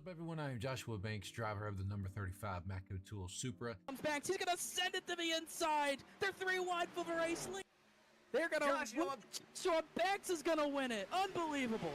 What's up, everyone? I am Joshua Banks, driver of the number 35 Matco Tool Supra. Banks, he's gonna send it to the inside. They're 3 wide for the race lead. They're gonna. Joshua Banks is gonna win it. Unbelievable.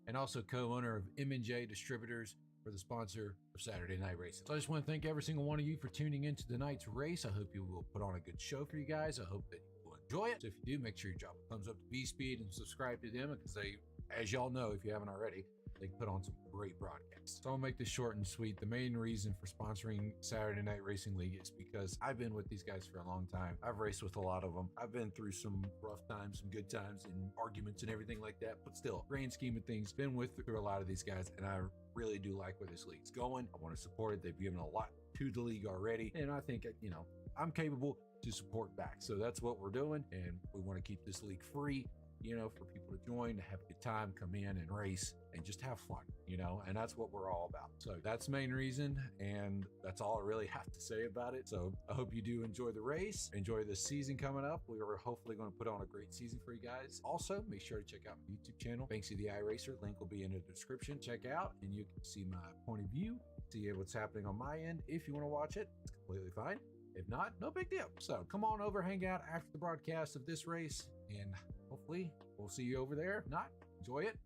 And also co-owner of J Distributors for the sponsor of Saturday Night Racing. So I just want to thank every single one of you for tuning into tonight's race. I hope you will put on a good show for you guys. I hope that you will enjoy it. So if you do, make sure you drop a thumbs up to B-Speed and subscribe to them, because they, as y'all know, if you haven't already, they put on some great broadcasts. So I'll make this short and sweet. The main reason for sponsoring Saturday Night Racing League is because I've been with these guys for a long time. I've raced with a lot of them. I've been through some rough times, some good times, and arguments and everything like that. But still, grand scheme of things, been through a lot of these guys, and I really do like where this league's going. I want to support it. They've given a lot to the league already, and I think, you know, I'm capable to support back. So that's what we're doing, and we want to keep this league free, you know, for people to join, to have a good time, come in and race and just have fun, you know, and that's what we're all about. So that's the main reason, and that's all I really have to say about it. So I hope you do enjoy the race, enjoy the season coming up. We are hopefully going to put on a great season for you guys. Also, make sure to check out my YouTube channel, Banksy the iRacer. Link will be in the description. Check out, and you can see my point of view, see what's happening on my end. If you want to watch it, it's completely fine. If not, no big deal. So come on over, hang out after the broadcast of this race, and hopefully we'll see you over there. If not, enjoy it,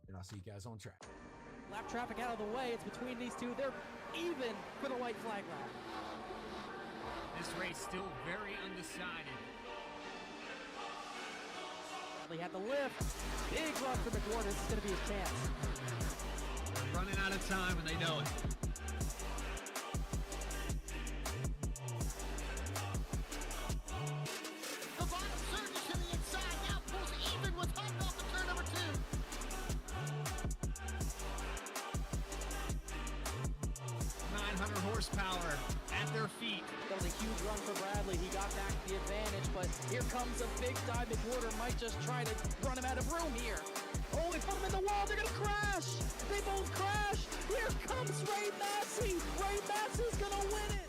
and I'll see you guys on track. Lap traffic out of the way. It's between these two. They're even for the white flag lap. This race still very undecided. They had the lift. Big run for McWhorter. This is going to be his chance. They're running out of time, and they know it. Horsepower at their feet. That was a huge run for Bradley. He got back the advantage, but here comes a big dive. McWhorter might just try to run him out of room here. Oh, they put him in the wall. They're going to crash. They both crash. Here comes Ray Massey. Ray Massey's going to win it.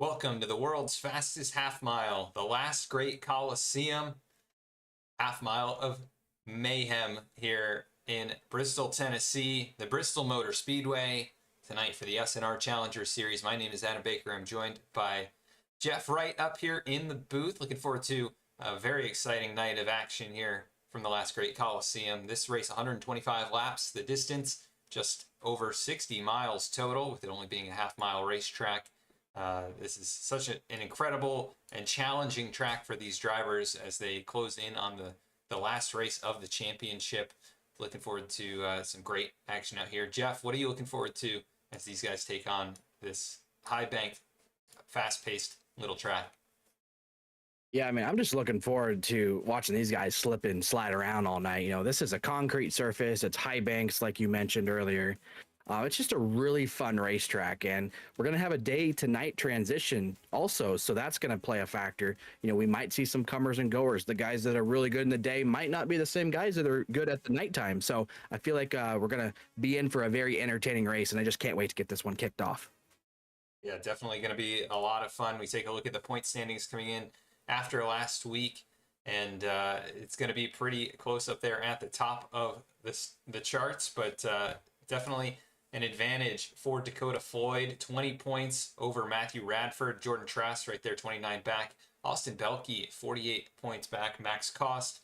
Welcome to the world's fastest half mile, the last great Coliseum, half mile of mayhem here in Bristol, Tennessee, the Bristol Motor Speedway, tonight for the SNR Challenger Series. My name is Adam Baker. I'm joined by Jeff Wright up here in the booth. Looking forward to a very exciting night of action here from the last great Coliseum. This race, 125 laps, the distance just over 60 miles total, with it only being a half-mile racetrack. This is such an incredible and challenging track for these drivers as they close in on the last race of the championship. Looking forward to some great action out here. Jeff, what are you looking forward to as these guys take on this high-banked, fast-paced little track? Yeah, I mean, I'm just looking forward to watching these guys slip and slide around all night. You know, this is a concrete surface. It's high banks, like you mentioned earlier. It's just a really fun racetrack, and we're going to have a day to night transition also. So that's going to play a factor. You know, we might see some comers and goers. The guys that are really good in the day might not be the same guys that are good at the nighttime. So I feel like we're going to be in for a very entertaining race, and I just can't wait to get this one kicked off. Yeah, definitely going to be a lot of fun. We take a look at the point standings coming in after last week, and it's going to be pretty close up there at the top of the charts, but definitely an advantage for Dakota Floyd, 20 points over Matthew Radford. Jordan Trask right there, 29 back. Austin Belke, 48 points back. Max Cost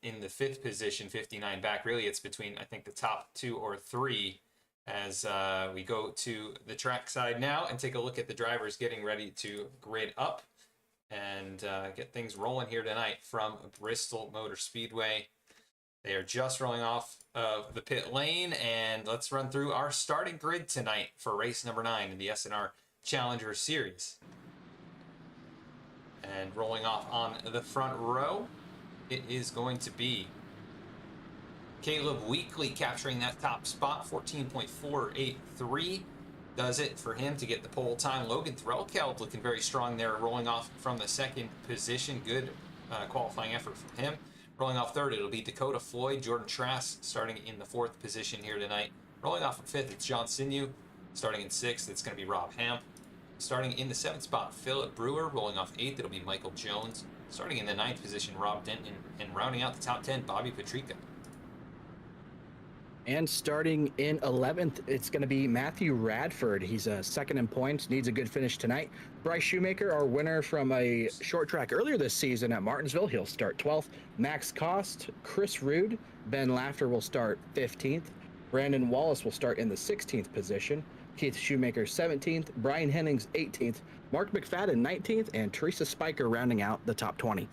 in the 5th position, 59 back. Really, it's between, I think, the top 2 or 3 as we go to the track side now and take a look at the drivers getting ready to grid up. and get things rolling here tonight from Bristol Motor Speedway. They are just rolling off of the pit lane, and let's run through our starting grid tonight for race number 9 in the SNR Challenger Series. And rolling off on the front row, it is going to be Caleb Weekly capturing that top spot, 14.483. Does it for him to get the pole time. Logan Threlkeld looking very strong there, rolling off from the second position. Good qualifying effort from him. Rolling off third, it'll be Dakota Floyd. Jordan Trask starting in the 4th position here tonight. Rolling off in 5th, it's John Sinew. Starting in 6th, it's going to be Rob Hamp. Starting in the 7th spot, Philip Brewer. Rolling off 8th, it'll be Michael Jones. Starting in the 9th position, Rob Denton. And rounding out the top 10, Bobby Petrika. And starting in 11th, it's going to be Matthew Radford. He's second in points, needs a good finish tonight. Bryce Shoemaker, our winner from a short track earlier this season at Martinsville, he'll start 12th. Max Cost, Chris Rude, Ben Laughter will start 15th. Brandon Wallace will start in the 16th position. Keith Shoemaker 17th, Brian Hennings 18th, Mark McFadden 19th, and Teresa Spiker rounding out the top 20.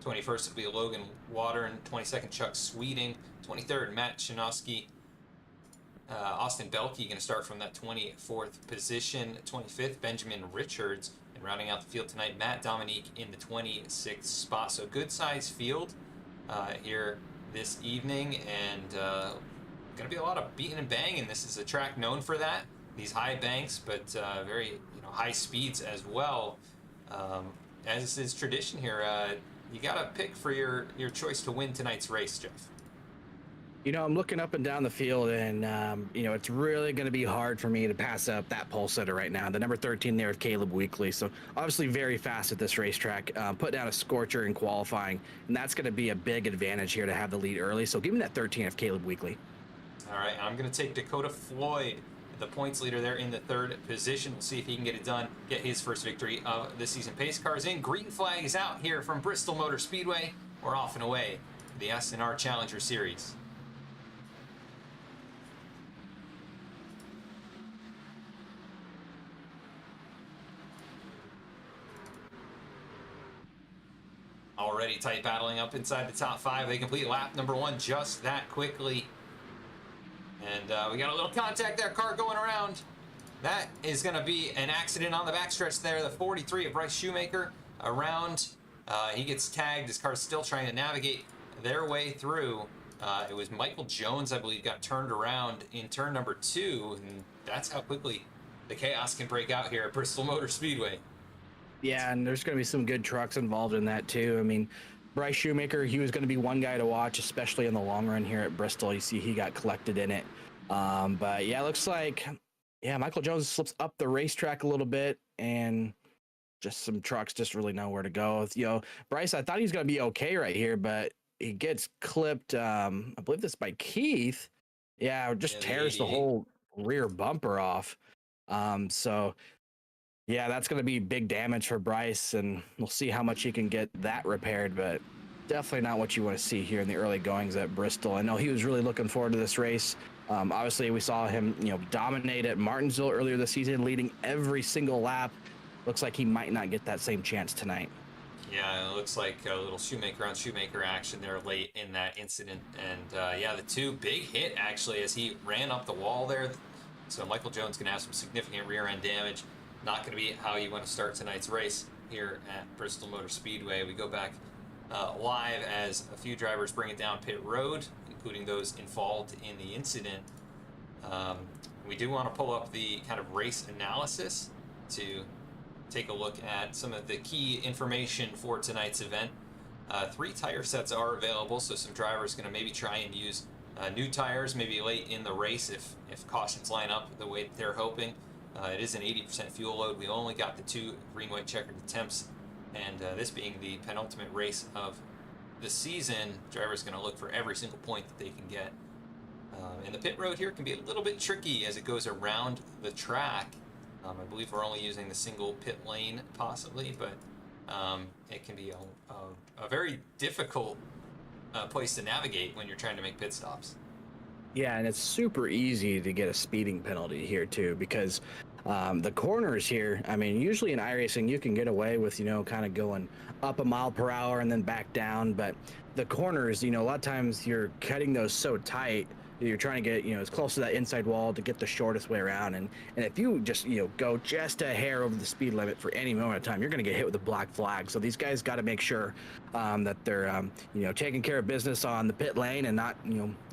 21st will be Logan Watern, 22nd Chuck Sweeting, 23rd Matt Chinosky, Austin Belkey going to start from that 24th position, 25th Benjamin Richards, and rounding out the field tonight Matt Dominique in the 26th spot. So good size field here this evening, and going to be a lot of beating and banging. This is a track known for that, these high banks, but very high speeds as well. As is tradition here, you got to pick for your choice to win tonight's race, Jeff. I'm looking up and down the field, and it's really going to be hard for me to pass up that pole sitter right now. The number 13 there of Caleb Weekly. So obviously very fast at this racetrack. Put down a scorcher in qualifying, and that's going to be a big advantage here to have the lead early. So give me that 13 of Caleb Weekly. All right, I'm going to take Dakota Floyd, the points leader there in the 3rd position. We'll see if he can get it done, get his first victory of the season. Pace cars in, green flag is out here from Bristol Motor Speedway. We're off and away to the SNR Challenger Series. Already tight battling up inside the top 5. They complete lap number 1 just that quickly. And we got a little contact there, car going around. That is going to be an accident on the backstretch there. The 43 of Bryce Shoemaker around. He gets tagged. His car's still trying to navigate their way through. It was Michael Jones, I believe, got turned around in turn number 2. And that's how quickly the chaos can break out here at Bristol Motor Speedway. Yeah, and there's going to be some good trucks involved in that too. I mean, Bryce Shoemaker, he was going to be one guy to watch, especially in the long run here at Bristol. You see he got collected in it. But yeah, it looks like, Michael Jones slips up the racetrack a little bit, and just some trucks just really know where to go. Bryce, I thought he was going to be okay right here, but he gets clipped. I believe this by Keith. Yeah, just tears the whole rear bumper off. Yeah, that's going to be big damage for Bryce, and we'll see how much he can get that repaired, but definitely not what you want to see here in the early goings at Bristol. I know he was really looking forward to this race. Obviously, we saw him, dominate at Martinsville earlier this season, leading every single lap. Looks like he might not get that same chance tonight. Yeah, it looks like a little Shoemaker on Shoemaker action there late in that incident. And the 2 big hit, actually, as he ran up the wall there. So Michael Jones going to have some significant rear end damage. Not going to be how you want to start tonight's race here at Bristol Motor Speedway. We go back live as a few drivers bring it down pit road, including those involved in the incident. We do want to pull up the kind of race analysis to take a look at some of the key information for tonight's event. 3 tire sets are available, so some drivers going to maybe try and use new tires maybe late in the race if cautions line up the way that they're hoping. It is an 80% fuel load. We only got the 2 green-white checkered attempts, and this being the penultimate race of the season, drivers going to look for every single point that they can get. And the pit road here can be a little bit tricky as it goes around the track. I believe we're only using the single pit lane possibly, but it can be a very difficult place to navigate when you're trying to make pit stops. Yeah, and it's super easy to get a speeding penalty here too, because The corners here, I mean, usually in iRacing, you can get away with, kind of going up a mile per hour and then back down. But the corners, a lot of times you're cutting those so tight that you're trying to get, as close to that inside wall to get the shortest way around. And if you just, go just a hair over the speed limit for any moment of time, you're going to get hit with a black flag. So these guys got to make sure that they're, taking care of business on the pit lane and not,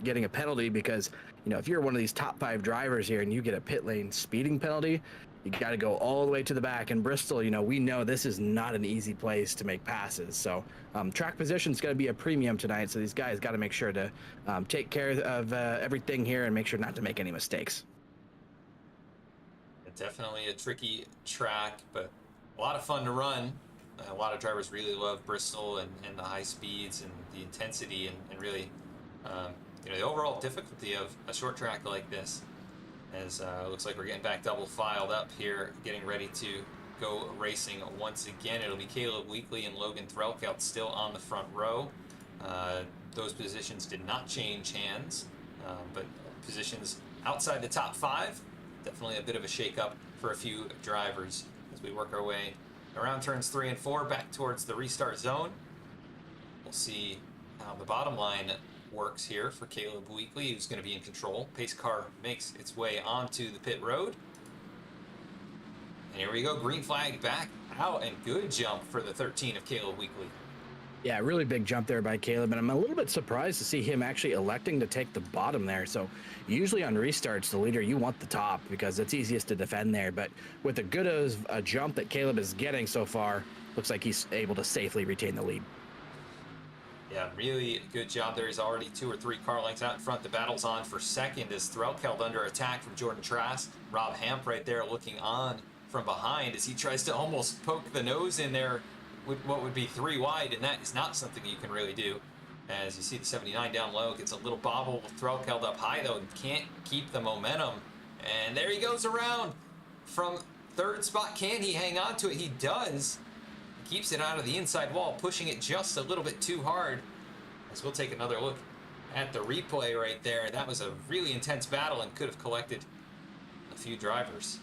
getting a penalty, because if you're one of these top 5 drivers here and you get a pit lane speeding penalty, you got to go all the way to the back. And Bristol, we know this is not an easy place to make passes. So track position is going to be a premium tonight. So these guys got to make sure to take care of everything here and make sure not to make any mistakes. Definitely a tricky track, but a lot of fun to run. A lot of drivers really love Bristol and the high speeds and the intensity and really the overall difficulty of a short track like this. As it looks like we're getting back double filed up here, getting ready to go racing once again. It'll be Caleb Weekly and Logan Threlkeld still on the front row. Those positions did not change hands, but positions outside the top 5, definitely a bit of a shake-up for a few drivers as we work our way around turns 3 and 4 back towards the restart zone. We'll see how the bottom line works here for Caleb Weekly, who's going to be in control. Pace car makes its way onto the pit road. And here we go, green flag back out, and good jump for the 13 of Caleb Weekly. Yeah, really big jump there by Caleb, and I'm a little bit surprised to see him actually electing to take the bottom there. So usually on restarts, the leader, you want the top because it's easiest to defend there. But with the good of a jump that Caleb is getting so far, looks like he's able to safely retain the lead. Yeah, really good job there. He's already 2 or 3 car lengths out in front. The battle's on for second as Threlkeld under attack from Jordan Trask. Rob Hamp right there looking on from behind as he tries to almost poke the nose in there with what would be 3 wide, and that is not something you can really do. As you see the 79 down low, gets a little bobble with Threlkeld up high though, and can't keep the momentum. And there he goes around from 3rd spot. Can he hang on to it? He does. Keeps it out of the inside wall, pushing it just a little bit too hard. As we'll take another look at the replay right there. That was a really intense battle and could have collected a few drivers.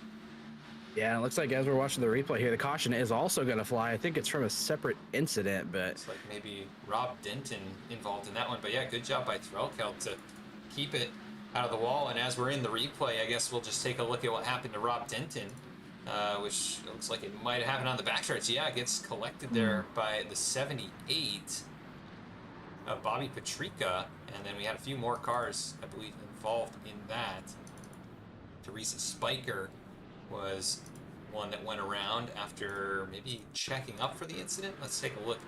Yeah, it looks like as we're watching the replay here, the caution is also going to fly. I think it's from a separate incident, but it's like maybe Rob Denton involved in that one. But yeah, good job by Threlkeld to keep it out of the wall. And as we're in the replay, I guess we'll just take a look at what happened to Rob Denton. Which looks like it might have happened on the backstretch. Yeah, it gets collected there by the 78 of Bobby Patrica. And then we had a few more cars, I believe, involved in that. Teresa Spiker was one that went around after maybe checking up for the incident. Let's take a look.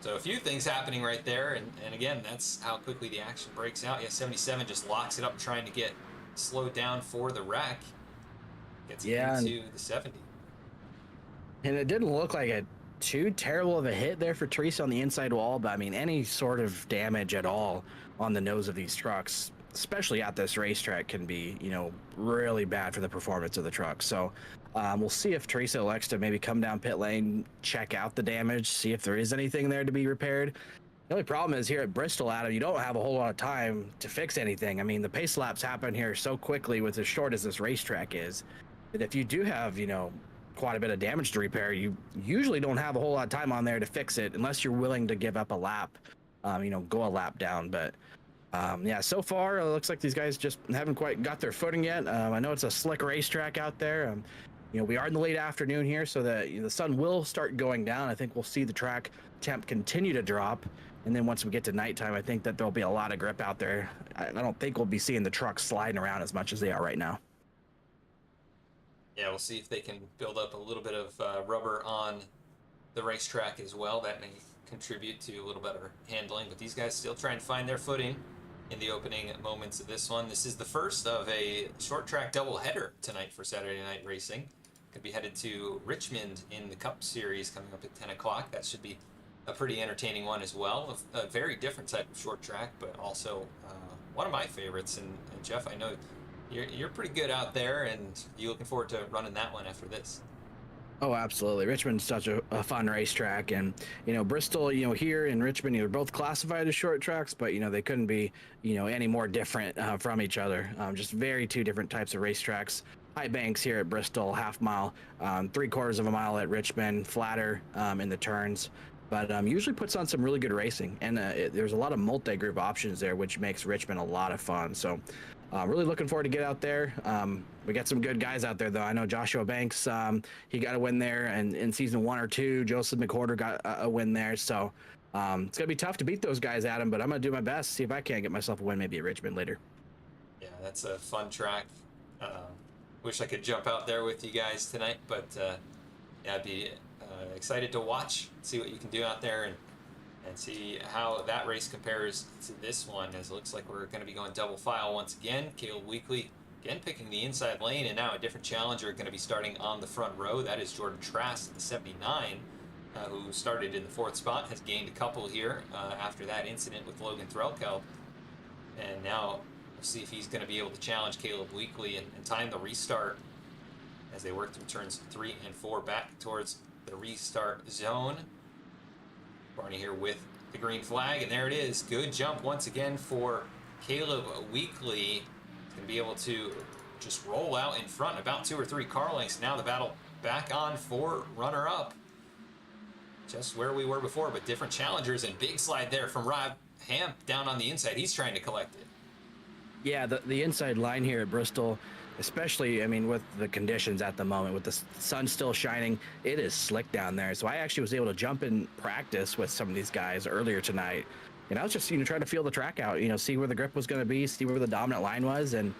So a few things happening right there. And again, that's how quickly the action breaks out. Yeah, 77 just locks it up trying to get slowed down for the wreck. Gets into the 70. And it didn't look like a too terrible of a hit there for Teresa on the inside wall, but I mean, any sort of damage at all on the nose of these trucks, especially at this racetrack, can be, really bad for the performance of the truck. So we'll see if Teresa elects to maybe come down pit lane, check out the damage, see if there is anything there to be repaired. The only problem is here at Bristol, Adam, you don't have a whole lot of time to fix anything. I mean, the pace laps happen here so quickly with as short as this racetrack is, that if you do have, quite a bit of damage to repair, you usually don't have a whole lot of time on there to fix it unless you're willing to give up a lap, go a lap down. But yeah, so far it looks like these guys just haven't quite got their footing yet. I know it's a slick racetrack out there. We are in the late afternoon here, so that the sun will start going down. I think we'll see the track temp continue to drop. And then once we get to nighttime, I think that there'll be a lot of grip out there. I don't think we'll be seeing the trucks sliding around as much as they are right now. Yeah, we'll see if they can build up a little bit of rubber on the racetrack as well. That may contribute to a little better handling. But these guys still trying to find their footing in the opening moments of this one. This is the first of a short track doubleheader tonight for Saturday night racing. Could be headed to Richmond in the Cup Series coming up at 10 o'clock. That should be a pretty entertaining one as well. A very different type of short track, but also one of my favorites. And Jeff, I know you're pretty good out there, and you looking forward to running that one after this. Oh, absolutely. Richmond's such a fun racetrack. And, Bristol, here in Richmond, they're both classified as short tracks, but, they couldn't be, any more different from each other. Just very two different types of racetracks. High banks here at Bristol, half mile, 3/4 of a mile at Richmond, flatter in the turns. But usually puts on some really good racing. And there's a lot of multi-group options there, which makes Richmond a lot of fun. So really looking forward to get out there. We got some good guys out there, though. I know Joshua Banks, he got a win there, and in season 1 or 2, Joseph McWhorter got a win there. So it's gonna be tough to beat those guys, Adam. But I'm gonna do my best, see if I can't get myself a win, maybe at Richmond later. Yeah, that's a fun track. Wish I could jump out there with you guys tonight, but yeah, I'd be excited to watch, see what you can do out there, and see how that race compares to this one, as it looks like we're going to be going double file once again. Caleb Weekly again picking the inside lane, and now a different challenger going to be starting on the front row. That is Jordan Trask, the 79, who started in the 4th spot, has gained a couple here after that incident with Logan Threlkeld, and now we'll see if he's going to be able to challenge Caleb Weekly and time the restart as they work through turns 3 and 4 back towards the restart zone. Barney here with the green flag, and there it is. Good jump once again for Caleb Weekly. He's going to be able to just roll out in front about 2 or 3 car lengths. Now the battle back on for runner-up. Just where we were before, but different challengers, and big slide there from Rob Hamp down on the inside. He's trying to collect it. Yeah, the inside line here at Bristol, especially, with the conditions at the moment, with the sun still shining, it is slick down there. So I actually was able to jump in practice with some of these guys earlier tonight. And I was just, trying to feel the track out, see where the grip was going to be, see where the dominant line was. And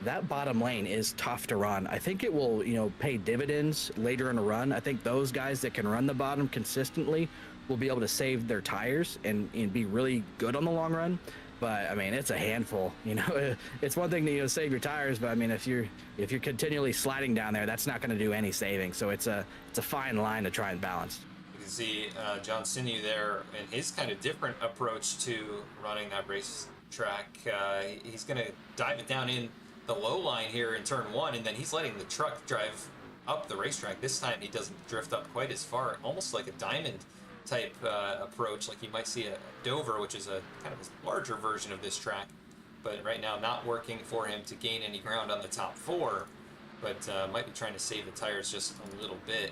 that bottom lane is tough to run. I think it will, pay dividends later in a run. I think those guys that can run the bottom consistently will be able to save their tires and be really good on the long run. But it's a handful. It's one thing to save your tires, but if you're continually sliding down there, that's not going to do any saving. So it's a fine line to try and balance. You can see John Sinew there and his kind of different approach to running that race track. He's going to dive it down in the low line here in turn 1, and then he's letting the truck drive up the racetrack. This time he doesn't drift up quite as far, almost like a diamond type approach, like you might see a Dover, which is a kind of a larger version of this track, but right now not working for him to gain any ground on the top 4, but might be trying to save the tires just a little bit,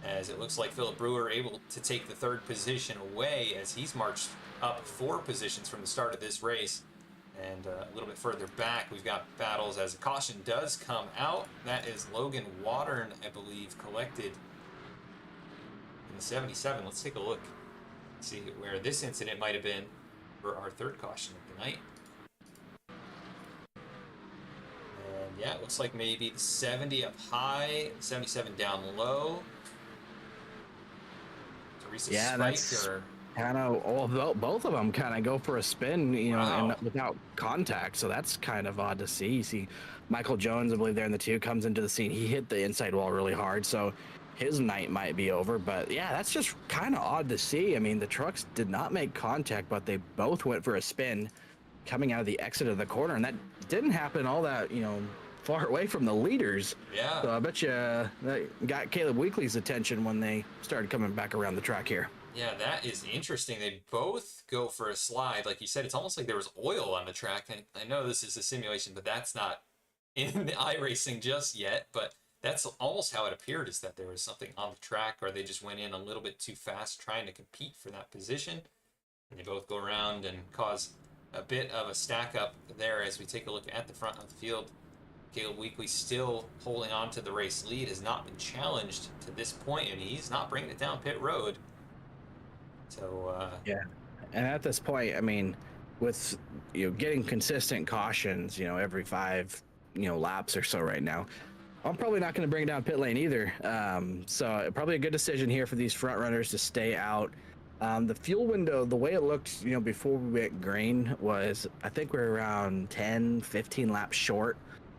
as it looks like Philip Brewer able to take the 3rd position away as he's marched up 4 positions from the start of this race. And a little bit further back, we've got battles as a caution does come out. That is Logan Watern, I believe, collected 77. Let's take a look, see where this incident might have been for our 3rd caution of the night. And yeah, it looks like maybe the 70 up high, 77 down low. Teresa Spike, or kind of, both of them kind of go for a spin, Wow. and without contact. So that's kind of odd to see. You see Michael Jones, I believe, there in the 2 comes into the scene. He hit the inside wall really hard, so his night might be over. But yeah, that's just kind of odd to see. The trucks did not make contact, but they both went for a spin coming out of the exit of the corner, and that didn't happen all that, far away from the leaders. Yeah. So I bet you that got Caleb Weekly's attention when they started coming back around the track here. Yeah, that is interesting. They both go for a slide. Like you said, it's almost like there was oil on the track. I know this is a simulation, but that's not in the iRacing just yet. But that's almost how it appeared, is that there was something on the track, or they just went in a little bit too fast trying to compete for that position. And they both go around and cause a bit of a stack up there as we take a look at the front of the field. Caleb Weekly still holding on to the race lead, has not been challenged to this point, and he's not bringing it down pit road. So yeah, and at this point, with getting consistent cautions, every 5 laps or so right now, I'm probably not going to bring it down pit lane either. So probably a good decision here for these front runners to stay out. The fuel window, the way it looked, before we went green, was I think we're around 10-15 laps short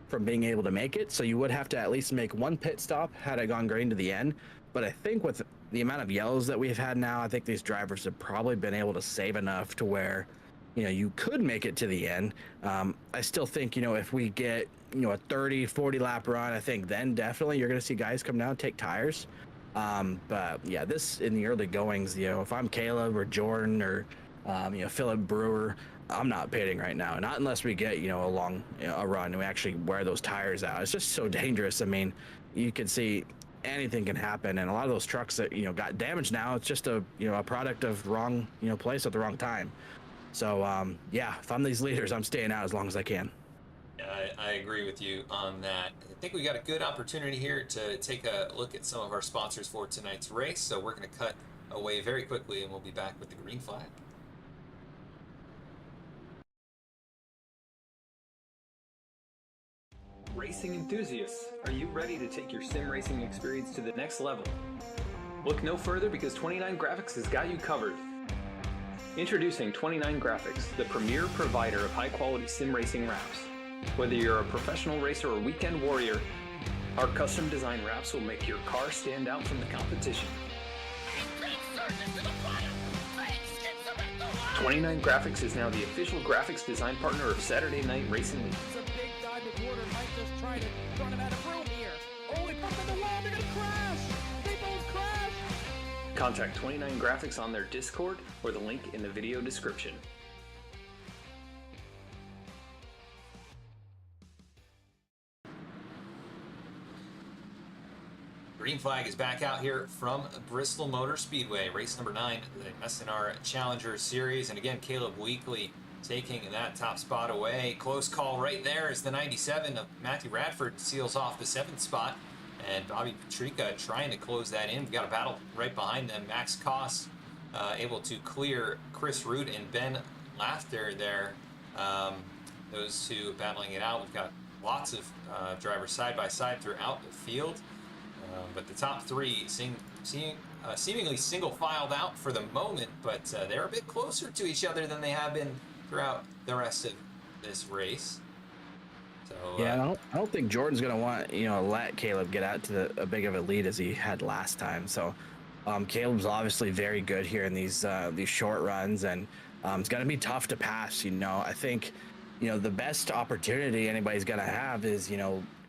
from being able to make it. So you would have to at least make 1 pit stop had it gone green to the end. But I think with the amount of yellows that we've had now, I think these drivers have probably been able to save enough to where, you could make it to the end. I still think, if we get, a 30-40 lap run, I think then definitely you're going to see guys come down and take tires. But yeah, this in the early goings, if I'm Caleb or Jordan or Philip Brewer, I'm not pitting right now. Not unless we get a long a run and we actually wear those tires out. It's just so dangerous. I mean, you can see anything can happen, and a lot of those trucks that got damaged now, it's just a product of wrong place at the wrong time. So yeah, if I'm these leaders, I'm staying out as long as I can. Yeah, I agree with you on that. I think we got a good opportunity here to take a look at some of our sponsors for tonight's race. So we're going to cut away very quickly, and we'll be back with the green flag. Racing enthusiasts, are you ready to take your sim racing experience to the next level? Look no further, because 29 Graphics has got you covered. Introducing 29 Graphics, the premier provider of high-quality sim racing wraps. Whether you're a professional racer or weekend warrior, our custom design wraps will make your car stand out from the competition. 29 Graphics is now the official graphics design partner of Saturday Night Racing League. It's a big dive of water. Might just try to run him out of room here. Oh, he bumped in the wall. They're going to crash. They both crash. Contact 29 Graphics on their Discord or the link in the video description. Green flag is back out here from Bristol Motor Speedway, race number 9, the SNR Challenger Series. And again, Caleb Weekly taking that top spot away. Close call right there as the 97 of Matthew Radford seals off the 7th spot. And Bobby Petrika trying to close that in. We've got a battle right behind them. Max Koss able to clear Chris Root and Ben Laughter there. Those two battling it out. We've got lots of drivers side by side throughout the field. But the top three seemingly single filed out for the moment, but they're a bit closer to each other than they have been throughout the rest of this race. So yeah, I don't think Jordan's gonna want let Caleb get out to a big of a lead as he had last time. So Caleb's obviously very good here in these short runs, and it's gonna be tough to pass. I think the best opportunity anybody's gonna have is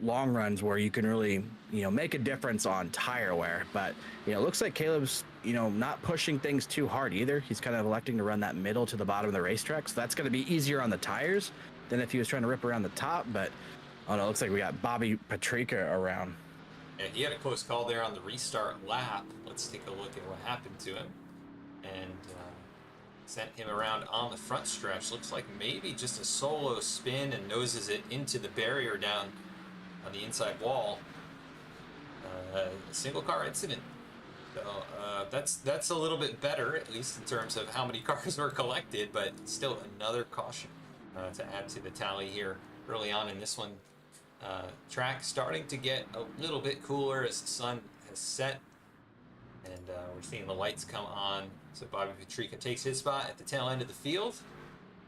long runs where you can really make a difference on tire wear. But it looks like Caleb's not pushing things too hard either. He's kind of electing to run that middle to the bottom of the racetrack, so that's going to be easier on the tires than if he was trying to rip around the top. But oh no, it looks like we got Bobby Petrika around. Yeah, he had a close call there on the restart lap. Let's take a look at what happened to him. And sent him around on the front stretch. Looks like maybe just a solo spin and noses it into the barrier down on the inside wall. A single car incident. So that's a little bit better, at least in terms of how many cars were collected, but still another caution to add to the tally here early on in this one. Track starting to get a little bit cooler as the sun has set, and we're seeing the lights come on. So Bobby Petrika takes his spot at the tail end of the field.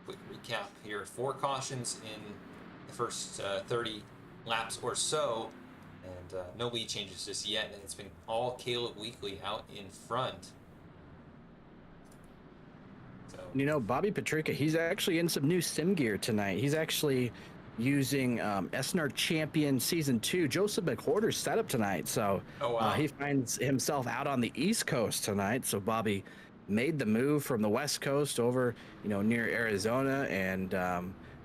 Quick recap here: 4 cautions in the first 30 laps or so, and no lead changes just yet, and it's been all Caleb Weekly out in front. So Bobby Petrika, he's actually in some new sim gear tonight. He's actually using SNR Champion Season 2 Joseph McWhorter's setup tonight. So oh, wow. He finds himself out on the East Coast tonight. So Bobby made the move from the West Coast over, near Arizona, and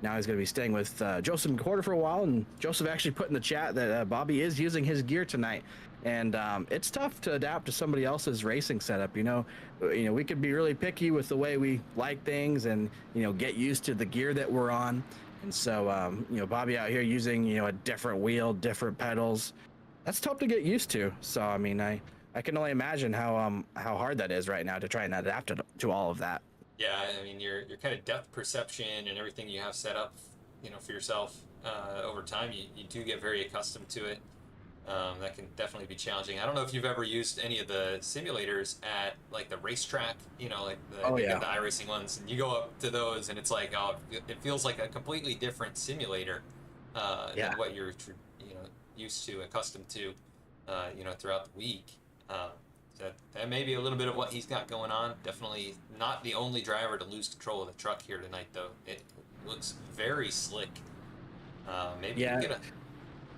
now he's going to be staying with Joseph McWhorter for a while. And Joseph actually put in the chat that Bobby is using his gear tonight. And it's tough to adapt to somebody else's racing setup. We could be really picky with the way we like things and, get used to the gear that we're on. And so, Bobby out here using, a different wheel, different pedals. That's tough to get used to. So, I mean, I can only imagine how hard that is right now to try and adapt to all of that. Yeah, I mean, your kind of depth perception and everything you have set up, for yourself over time, you do get very accustomed to it. That can definitely be challenging. I don't know if you've ever used any of the simulators at like the racetrack, like the iRacing ones, and you go up to those and it's like, it feels like a completely different simulator than what you're used to, accustomed to, throughout the week. That may be a little bit of what he's got going on. Definitely not the only driver to lose control of the truck here tonight, though. It looks very slick. Maybe you get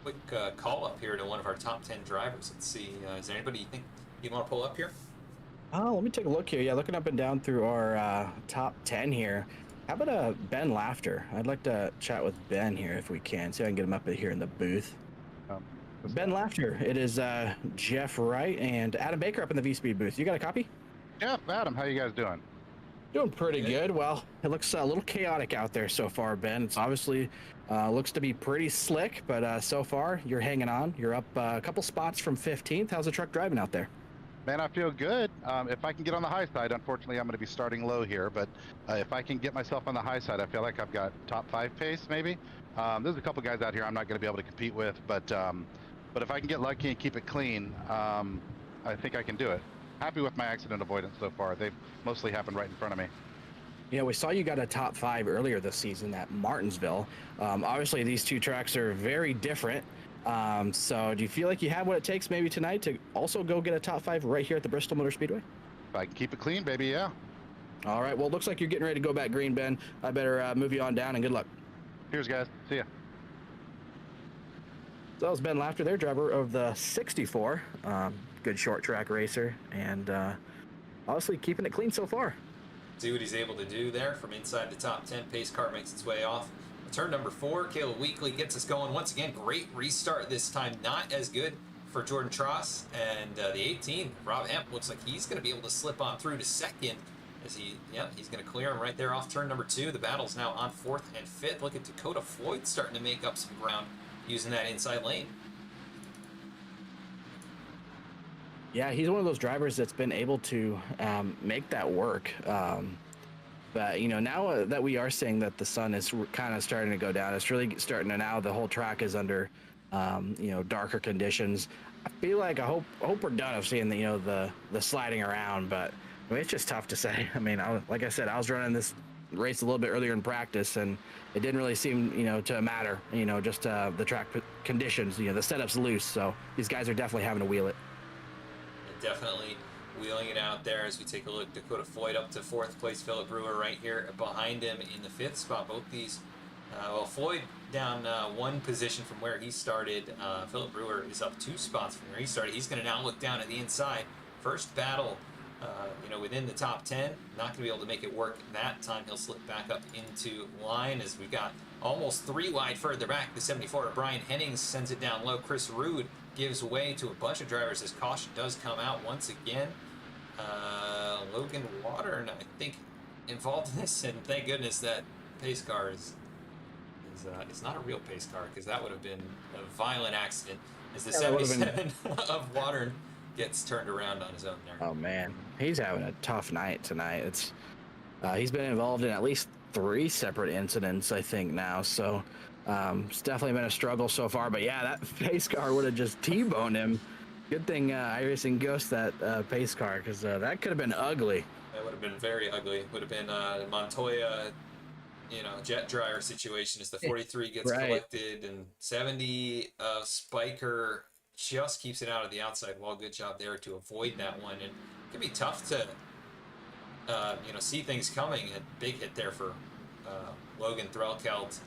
quick call up here to one of our top 10 drivers. Let's see. Is there anybody you think you want to pull up here? Oh, let me take a look here. Yeah, looking up and down through our top 10 here. How about Ben Laughter? I'd like to chat with Ben here if we can. See if I can get him up here in the booth. Ben Laughter, it is Jeff Wright and Adam Baker up in the V-Speed booth. You got a copy? Jeff, Adam, how you guys doing? Doing pretty good. Well, it looks a little chaotic out there so far, Ben. It's obviously looks to be pretty slick, but so far you're hanging on. You're up a couple spots from 15th. How's the truck driving out there? Man, I feel good. If I can get on the high side, unfortunately, I'm going to be starting low here, but if I can get myself on the high side, I feel like I've got top 5 pace, maybe. There's a couple guys out here I'm not going to be able to compete with, but if I can get lucky and keep it clean, I think I can do it. Happy with my accident avoidance so far. They've mostly happened right in front of me. Yeah, we saw you got a top 5 earlier this season at Martinsville. Obviously, these two tracks are very different. So do you feel like you have what it takes maybe tonight to also go get a top 5 right here at the Bristol Motor Speedway? If I can keep it clean, baby, yeah. All right, well, it looks like you're getting ready to go back green, Ben. I better move you on down, and good luck. Cheers, guys. See ya. So that was Ben Laughter there, driver of the 64. Good short track racer, and obviously keeping it clean so far. See what he's able to do there from inside the top 10. Pace car makes its way off. Turn number 4, Caleb Weekly gets us going once again. Great restart this time. Not as good for Jordan Tross. And the 18, Rob Hemp, looks like he's going to be able to slip on through to second. As he's going to clear him right there off turn number 2. The battle's now on 4th and 5th. Look at Dakota Floyd starting to make up some ground using that inside lane. Yeah, he's one of those drivers that's been able to make that work. But, now that we are seeing that the sun is kind of starting to go down, it's really starting to now the whole track is under, darker conditions. I feel like I hope we're done of seeing the sliding around, but I mean, it's just tough to say. I mean, like I said, I was running this race a little bit earlier in practice, and it didn't really seem, to matter, just the track conditions, the setup's loose. So these guys are definitely having to wheel it. Definitely wheeling it out there as we take a look. Dakota Floyd up to 4th place. Philip Brewer right here behind him in the 5th spot. Both these, Floyd down 1 position from where he started. Philip Brewer is up 2 spots from where he started. He's going to now look down at the inside. First battle, within the top 10. Not going to be able to make it work that time. He'll slip back up into line as we've got almost 3 wide further back. The 74 Brian Hennings sends it down low. Chris Rude gives way to a bunch of drivers as caution does come out once again. Logan Watern, I think, involved in this, and thank goodness that pace car is not a real pace car, because that would have been a violent accident as the 77 of Watern gets turned around on his own there. Oh man, he's having a tough night tonight. It's he's been involved in at least 3 separate incidents, I think now. So it's definitely been a struggle so far. But yeah, that pace car would have just T-boned him. Good thing iRacing Ghost that pace car, because that could have been ugly. That would have been very ugly. Would have been Montoya, jet dryer situation as the 43 gets collected, and 70 Spiker just keeps it out of the outside wall. Good job there to avoid that one. And it can be tough to see things coming. A big hit there for Logan Threlkeld,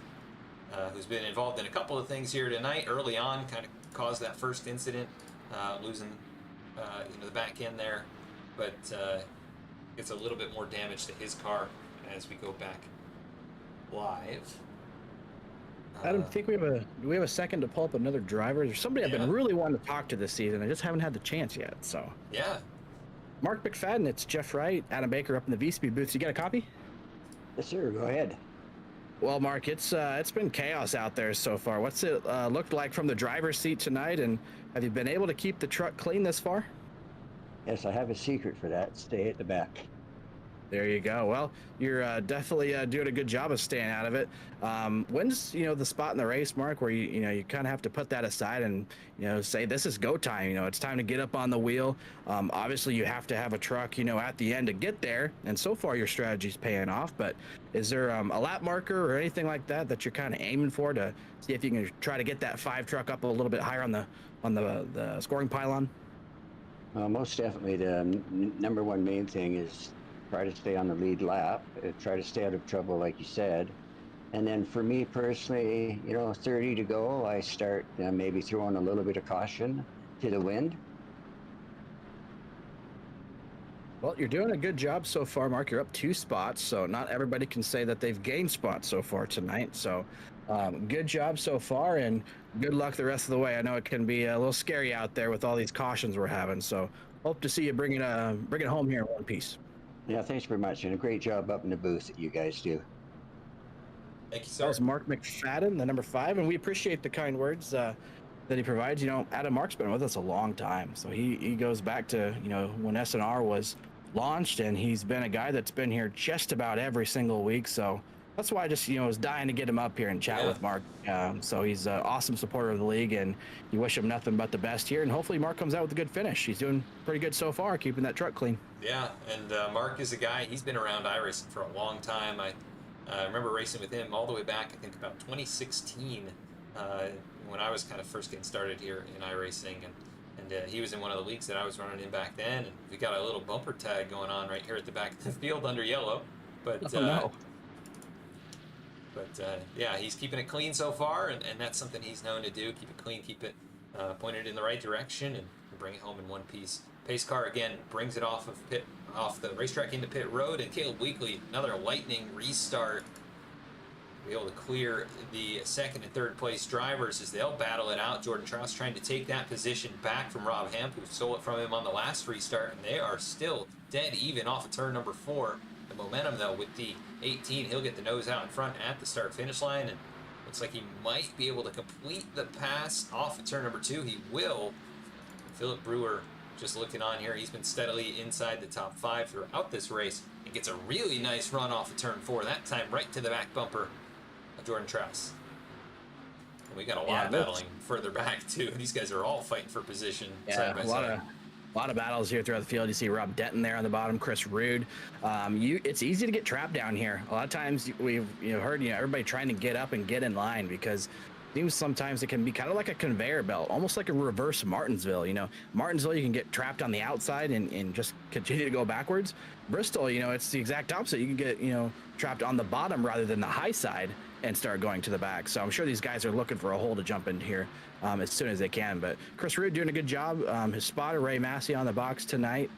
who's been involved in a couple of things here tonight. Early on, kind of caused that first incident, losing the back end there, but gets a little bit more damage to his car as we go back live. Adam, think do we have a second to pull up another driver? There's somebody I've been really wanting to talk to this season. I just haven't had the chance yet. So yeah, Mark McFadden, it's Jeff Wright, Adam Baker up in the V-Speed booth. You got a copy? Yes, sir. Go ahead. Well, Mark, it's been chaos out there so far. What's it looked like from the driver's seat tonight, and have you been able to keep the truck clean this far? Yes, I have a secret for that. Stay at the back. There you go. Well, you're definitely doing a good job of staying out of it. When's the spot in the race, Mark, where you kind of have to put that aside and say this is go time. It's time to get up on the wheel. Obviously, you have to have a truck at the end to get there. And so far, your strategy's paying off. But is there a lap marker or anything like that you're kind of aiming for to see if you can try to get that 5 truck up a little bit higher on the scoring pylon? Most definitely, the number one main thing is try to stay on the lead lap, try to stay out of trouble, like you said, And then for me personally, 30 to go, I start maybe throwing a little bit of caution to the wind. Well, you're doing a good job so far, Mark. You're up 2 spots, so not everybody can say that they've gained spots so far tonight. So good job so far, and good luck the rest of the way. I know it can be a little scary out there with all these cautions we're having, so hope to see you bring it home here in one piece. Yeah, thanks very much, and a great job up in the booth that you guys do. Thank you, That sir. was Mark McFadden, the number 5, and we appreciate the kind words that he provides. Adam Mark's been with us a long time, so he goes back to when SNR was launched, and he's been a guy that's been here just about every single week. So that's why I just was dying to get him up here and chat with Mark. So he's an awesome supporter of the league, and you wish him nothing but the best here. And hopefully Mark comes out with a good finish. He's doing pretty good so far, keeping that truck clean. Yeah, and Mark is a guy, he's been around iRacing for a long time. I remember racing with him all the way back, I think about 2016, when I was kind of first getting started here in iRacing, and he was in one of the leagues that I was running in back then, and we got a little bumper tag going on right here at the back of the field under yellow. But yeah, he's keeping it clean so far, and that's something he's known to do. Keep it clean, keep it pointed in the right direction, and bring it home in one piece. Pace car again brings it off the racetrack into pit road, and Caleb Weekly, another lightning restart, be able to clear the second and third place drivers as they'll battle it out. Jordan Traus trying to take that position back from Rob Hemp, who stole it from him on the last restart, and they are still dead even off of turn number 4. The momentum though with the 18, he'll get the nose out in front at the start finish line, and looks like he might be able to complete the pass off of turn number 2. He will. Philip Brewer just looking on here, he's been steadily inside the top 5 throughout this race, and gets a really nice run off of turn 4, that time right to the back bumper of Jordan Traus. And we got a lot of battling further back too. These guys are all fighting for position side by side. A lot of battles here throughout the field. You see Rob Denton there on the bottom, Chris Rude. It's easy to get trapped down here. A lot of times we've heard everybody trying to get up and get in line, because it seems sometimes it can be kind of like a conveyor belt, almost like a reverse Martinsville. Martinsville, you can get trapped on the outside and just continue to go backwards. Bristol, it's the exact opposite. You can get trapped on the bottom rather than the high side and start going to the back. So I'm sure these guys are looking for a hole to jump into here as soon as they can. But Chris Rude doing a good job. His spotter, Ray Massey, on the box tonight.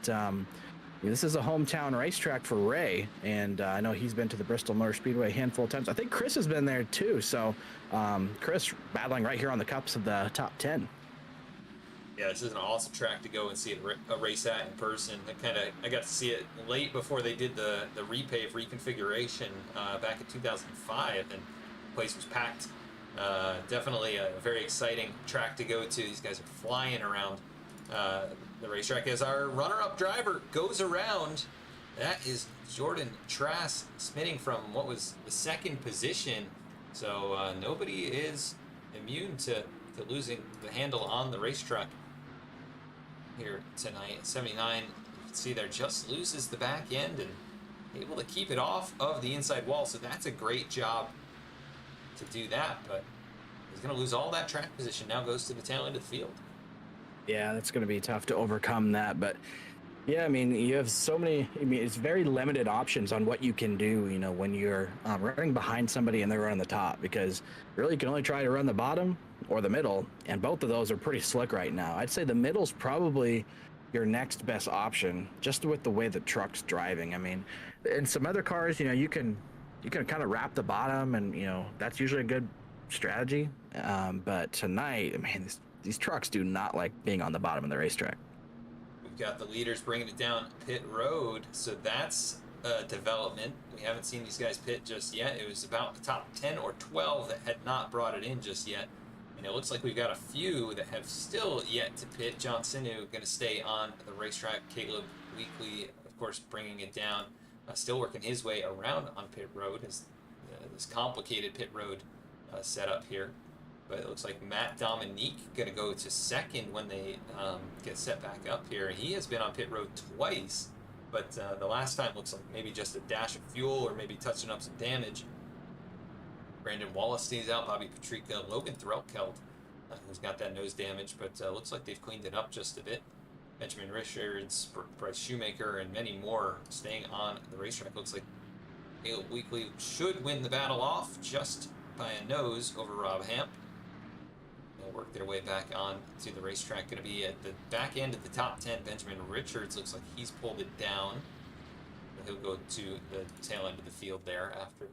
This is a hometown racetrack for Ray, and I know he's been to the Bristol Motor Speedway a handful of times. I think Chris has been there too. So Chris battling right here on the cups of the top 10. Yeah, this is an awesome track to go and see a race at in person. I got to see it late before they did the repave reconfiguration back in 2005, and the place was packed. Definitely a very exciting track to go to. These guys are flying around the racetrack as our runner-up driver goes around. That is Jordan Traus, spinning from what was the second position. So nobody is immune to losing the handle on the racetrack here tonight. 79, you can see there, just loses the back end and able to keep it off of the inside wall. So that's a great job to do that, but he's going to lose all that track position. Now goes to the tail end of the field. Yeah, that's going to be tough to overcome that. But yeah, you have so many, it's very limited options on what you can do, when you're running behind somebody and they're running the top, because really you can only try to run the bottom or the middle, and both of those are pretty slick right now. I'd say the middle's probably your next best option, just with the way the truck's driving. In some other cars, you can kind of wrap the bottom, and that's usually a good strategy. But tonight, these trucks do not like being on the bottom of the racetrack. We've got the leaders bringing it down pit road, so that's a development. We haven't seen these guys pit just yet. It was about the top 10 or 12 that had not brought it in just yet. And it looks like we've got a few that have still yet to pit. John Sinu going to stay on the racetrack. Caleb Weekly, of course, bringing it down. Still working his way around on pit road. This complicated pit road setup here. But it looks like Matt Dominique going to go to second when they get set back up here. He has been on pit road twice, but the last time looks like maybe just a dash of fuel or maybe touching up some damage. Brandon Wallace stays out. Bobby Patrica, Logan Threlkeld, who's got that nose damage, but looks like they've cleaned it up just a bit. Benjamin Richards, Bryce Shoemaker, and many more staying on the racetrack. Looks like Caleb Weekly should win the battle off just by a nose over Rob Hamp. They'll work their way back on to the racetrack. Going to be at the back end of the top 10. Benjamin Richards looks like he's pulled it down. He'll go to the tail end of the field there after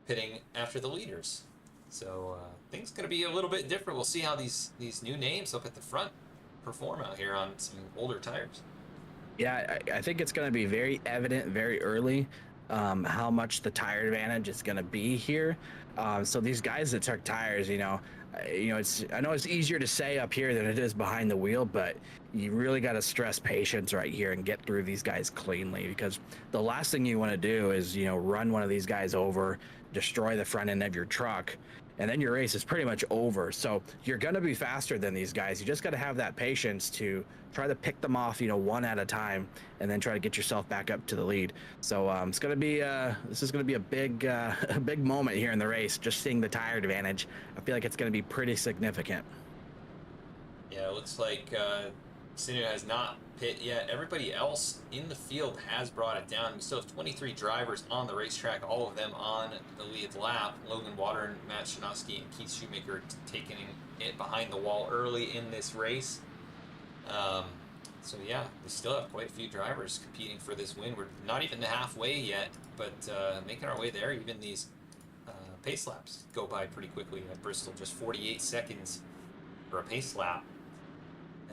pitting after the leaders. So things going to be a little bit different. We'll see how these new names up at the front perform out here on some older tires. Yeah, I think it's going to be very evident very early how much the tire advantage is going to be here. So these guys that took tires, I know it's easier to say up here than it is behind the wheel, but you really got to stress patience right here and get through these guys cleanly, because the last thing you want to do is, run one of these guys over, destroy the front end of your truck, and then your race is pretty much over. So you're going to be faster than these guys. You just got to have that patience to try to pick them off, one at a time, and then try to get yourself back up to the lead. So it's going to be this is going to be a big moment here in the race. Just seeing the tire advantage, I feel like it's going to be pretty significant. Yeah, it looks like Sinu has not pit yet. Everybody else in the field has brought it down. We still have 23 drivers on the racetrack, all of them on the lead lap. Logan Water and Matt Shinosky and Keith Shoemaker taking it behind the wall early in this race. So yeah, we still have quite a few drivers competing for this win. We're not even halfway yet, but making our way there. Even these pace laps go by pretty quickly at Bristol. Just 48 seconds for a pace lap.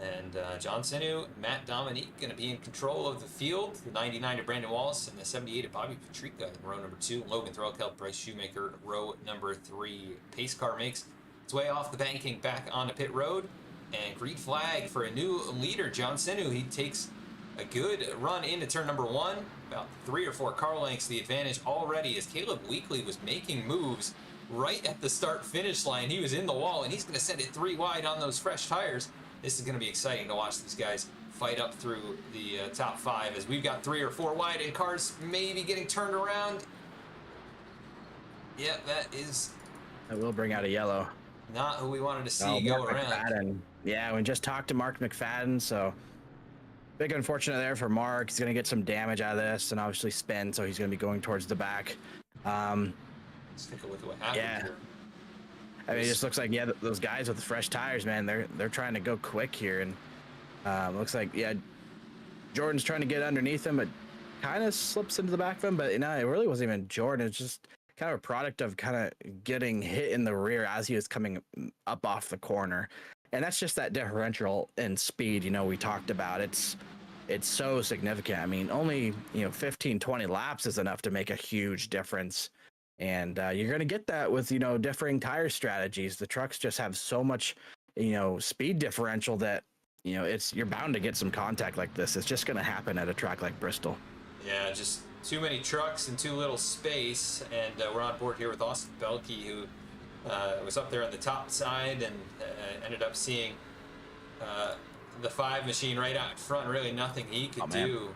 And John Senu, Matt Dominique going to be in control of the field. The 99 to Brandon Wallace and the 78 to Bobby Patrica in row number 2. Logan Threlkeld, Bryce Shoemaker, row number 3. Pace car makes its way off the banking back onto pit road. And green flag for a new leader, John Senu. He takes a good run into turn number 1. About 3 or 4 car lengths the advantage already, as Caleb Weekly was making moves right at the start-finish line. He was in the wall, and he's going to send it 3 wide on those fresh tires. This is going to be exciting to watch these guys fight up through the top 5, as we've got 3 or 4 wide and cars maybe getting turned around. Yeah, that will bring out a yellow. Not who we wanted to see go around. McFadden. Yeah, we just talked to Mark McFadden, so big unfortunate there for Mark. He's going to get some damage out of this and obviously spin, so he's going to be going towards the back. Let's take a look at what happened here. I mean, it just looks like, those guys with the fresh tires, man, they're trying to go quick here, and looks like, Jordan's trying to get underneath him, but kind of slips into the back of him. But it really wasn't even Jordan. It's just kind of a product of kind of getting hit in the rear as he was coming up off the corner, and that's just that differential in speed. We talked about it's so significant. I mean, only 15-20 laps is enough to make a huge difference. And you're going to get that with, differing tire strategies. The trucks just have so much, speed differential that, you're bound to get some contact like this. It's just going to happen at a track like Bristol. Yeah, just too many trucks and too little space. And we're on board here with Austin Belke, who was up there on the top side and ended up seeing the 5 machine right out in front. Really nothing he could do.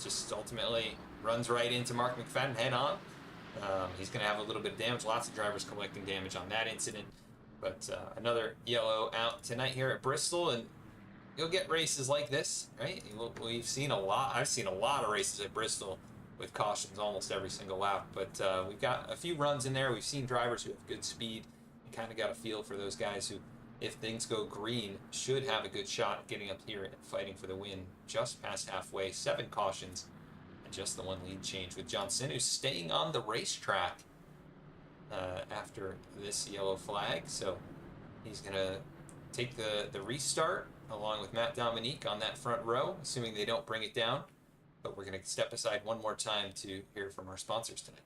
Just ultimately runs right into Mark McFadden head on. He's going to have a little bit of damage. Lots of drivers collecting damage on that incident. But another yellow out tonight here at Bristol. And you'll get races like this, right? We've seen a lot. I've seen a lot of races at Bristol with cautions almost every single lap. But we've got a few runs in there. We've seen drivers who have good speed. And kind of got a feel for those guys who, if things go green, should have a good shot at getting up here and fighting for the win. Just past halfway. 7 cautions. Just the 1 lead change, with John Sinu staying on the racetrack after this yellow flag. So he's going to take the restart along with Matt Dominique on that front row, assuming they don't bring it down. But we're going to step aside one more time to hear from our sponsors tonight.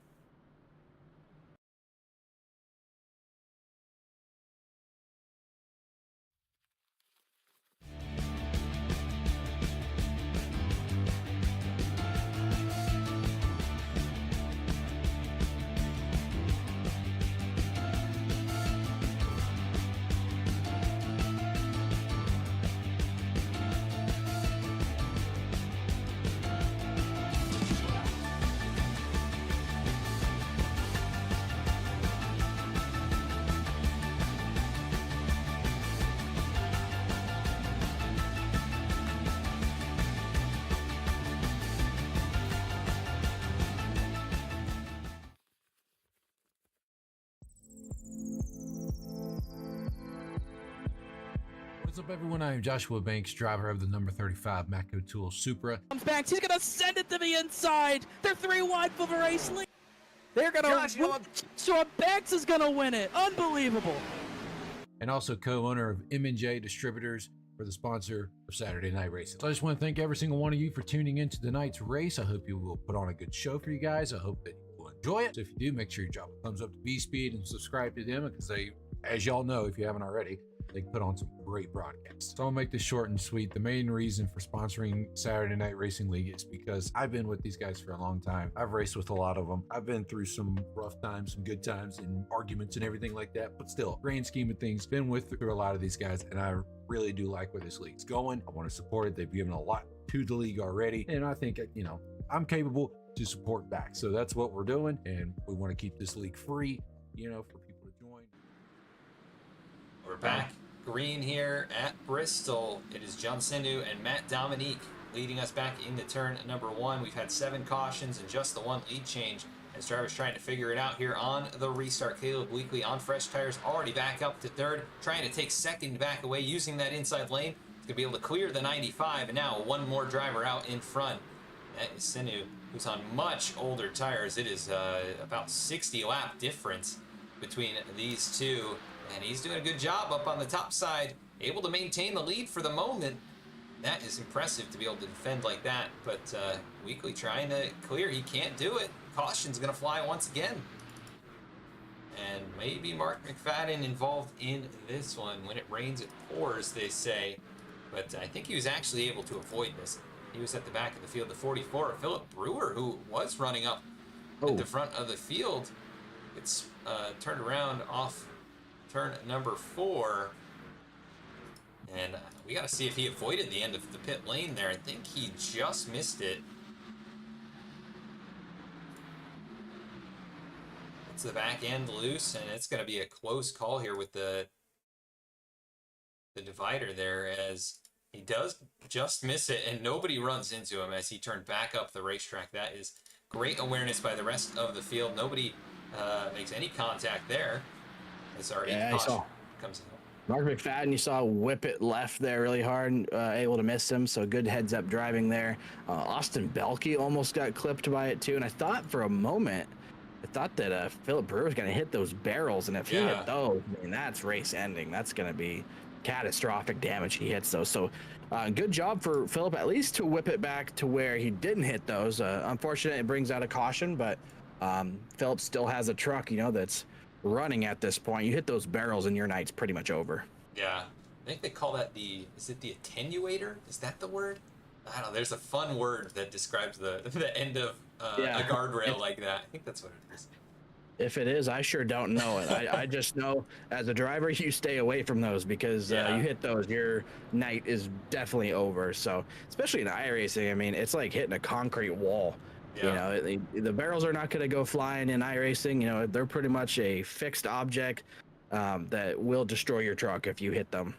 What's up, everyone? I am Joshua Banks, driver of the number 35 Matco Tool Supra. Comes back. He's going to send it to the inside. They're 3 wide for the race lead. They're going to Joshua Banks is going to win it. Unbelievable. And also co-owner of J Distributors for the sponsor of Saturday Night Racing. So I just want to thank every single one of you for tuning into tonight's race. I hope you will put on a good show for you guys. I hope that you will enjoy it. So if you do, make sure you drop a thumbs up to B-Speed and subscribe to them, because they, as y'all know, if you haven't already, they put on some great broadcasts. So I'll make this short and sweet. The main reason for sponsoring Saturday Night Racing League is because I've been with these guys for a long time. I've raced with a lot of them. I've been through some rough times, some good times, and arguments and everything like that. But still, grand scheme of things, been through a lot of these guys, and I really do like where this league's going. I want to support it. They've given a lot to the league already, and I think, you know, I'm capable to support back. So that's what we're doing, and we want to keep this league free, you know, for people to join. We're back green here at Bristol. It is John Sinu and Matt Dominique leading us back into turn number 1. We've had 7 cautions and just the 1 lead change as drivers trying to figure it out here on the restart. Caleb Weekly on fresh tires, already back up to 3rd, trying to take 2nd back away using that inside lane. He's gonna be able to clear the 95, and now 1 more driver out in front. That is Sinu, who's on much older tires. It is about 60 lap difference between these two. And he's doing a good job up on the top side, able to maintain the lead for the moment. That is impressive to be able to defend like that. But Weekly trying to clear. He can't do it. Caution's going to fly once again. And maybe Mark McFadden involved in this one. When it rains, it pours, they say. But I think he was actually able to avoid this. He was at the back of the field, the 44. Philip Brewer, who was running up at the front of the field, it's turned around off turn number 4, and we got to see if he avoided the end of the pit lane there. I think he just missed it. It's the back end loose, and it's going to be a close call here with the divider there, as he does just miss it, and nobody runs into him as he turned back up the racetrack. That is great awareness by the rest of the field. Nobody makes any contact there. Yeah, I saw comes out. Mark McFadden, you saw whip it left there really hard, able to miss him, so good heads up driving there. Austin Belkey almost got clipped by it too, and I thought for a moment, that Philip Brewer was going to hit those barrels, and if he hit those, I mean, that's race ending. That's going to be catastrophic damage. He hits those, so good job for Philip, at least to whip it back to where he didn't hit those. Unfortunately, it brings out a caution, but Philip still has a truck, you know, that's running at this point. You hit those barrels and your night's pretty much over. Yeah, I think they call that is it the attenuator? Is that the word? I don't know. There's a fun word that describes the end of a guardrail like that. I think that's what it is. If it is, I sure don't know it. I just know as a driver, you stay away from those, because you hit those, your night is definitely over. So, especially in iRacing, I mean, it's like hitting a concrete wall. Yeah. You know, the barrels are not going to go flying in iRacing. You know, they're pretty much a fixed object that will destroy your truck if you hit them.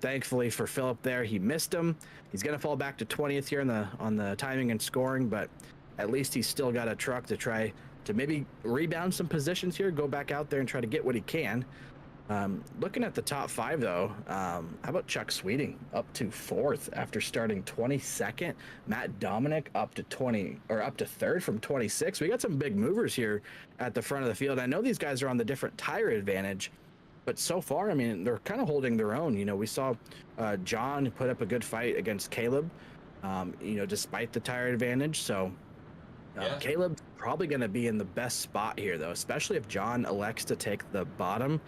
Thankfully for Philip there, he missed him. He's going to fall back to 20th here on the timing and scoring, but at least he's still got a truck to try to maybe rebound some positions here, go back out there and try to get what he can. Looking at the top 5 though, how about Chuck Sweeting up to 4th after starting 22nd? Matt Dominic up to 3rd from 26. We got some big movers here at the front of the field. I know these guys are on the different tire advantage, but so far, I mean, they're kind of holding their own. You know, we saw John put up a good fight against Caleb, you know, despite the tire advantage. So Caleb's probably going to be in the best spot here though, especially if John elects to take the bottom.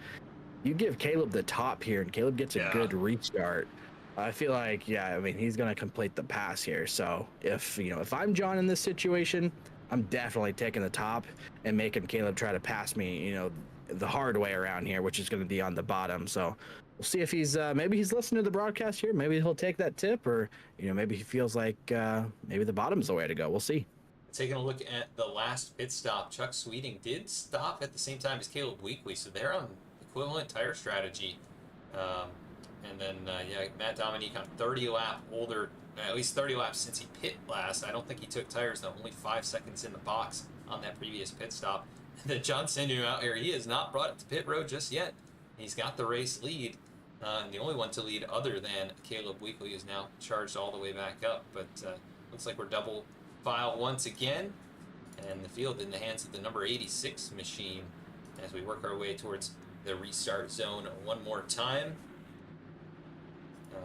You give Caleb the top here, and Caleb gets a good restart. I feel like, I mean, he's going to complete the pass here. So if I'm John in this situation, I'm definitely taking the top and making Caleb try to pass me, you know, the hard way around here, which is going to be on the bottom. So we'll see if he's, maybe he's listening to the broadcast here. Maybe he'll take that tip, or, you know, maybe he feels like maybe the bottom's the way to go. We'll see. Taking a look at the last pit stop, Chuck Sweeting did stop at the same time as Caleb Weekly, so they're on equivalent tire strategy. And then Matt Dominique on 30 lap older, at least 30 laps since he pit last. I don't think he took tires though, only 5 seconds in the box on that previous pit stop. And then John Sinu out here, he has not brought it to pit road just yet. He's got the race lead. and the only one to lead other than Caleb Weekly, is now charged all the way back up. But looks like we're double file once again, and the field in the hands of the number 86 machine as we work our way towards the restart zone one more time.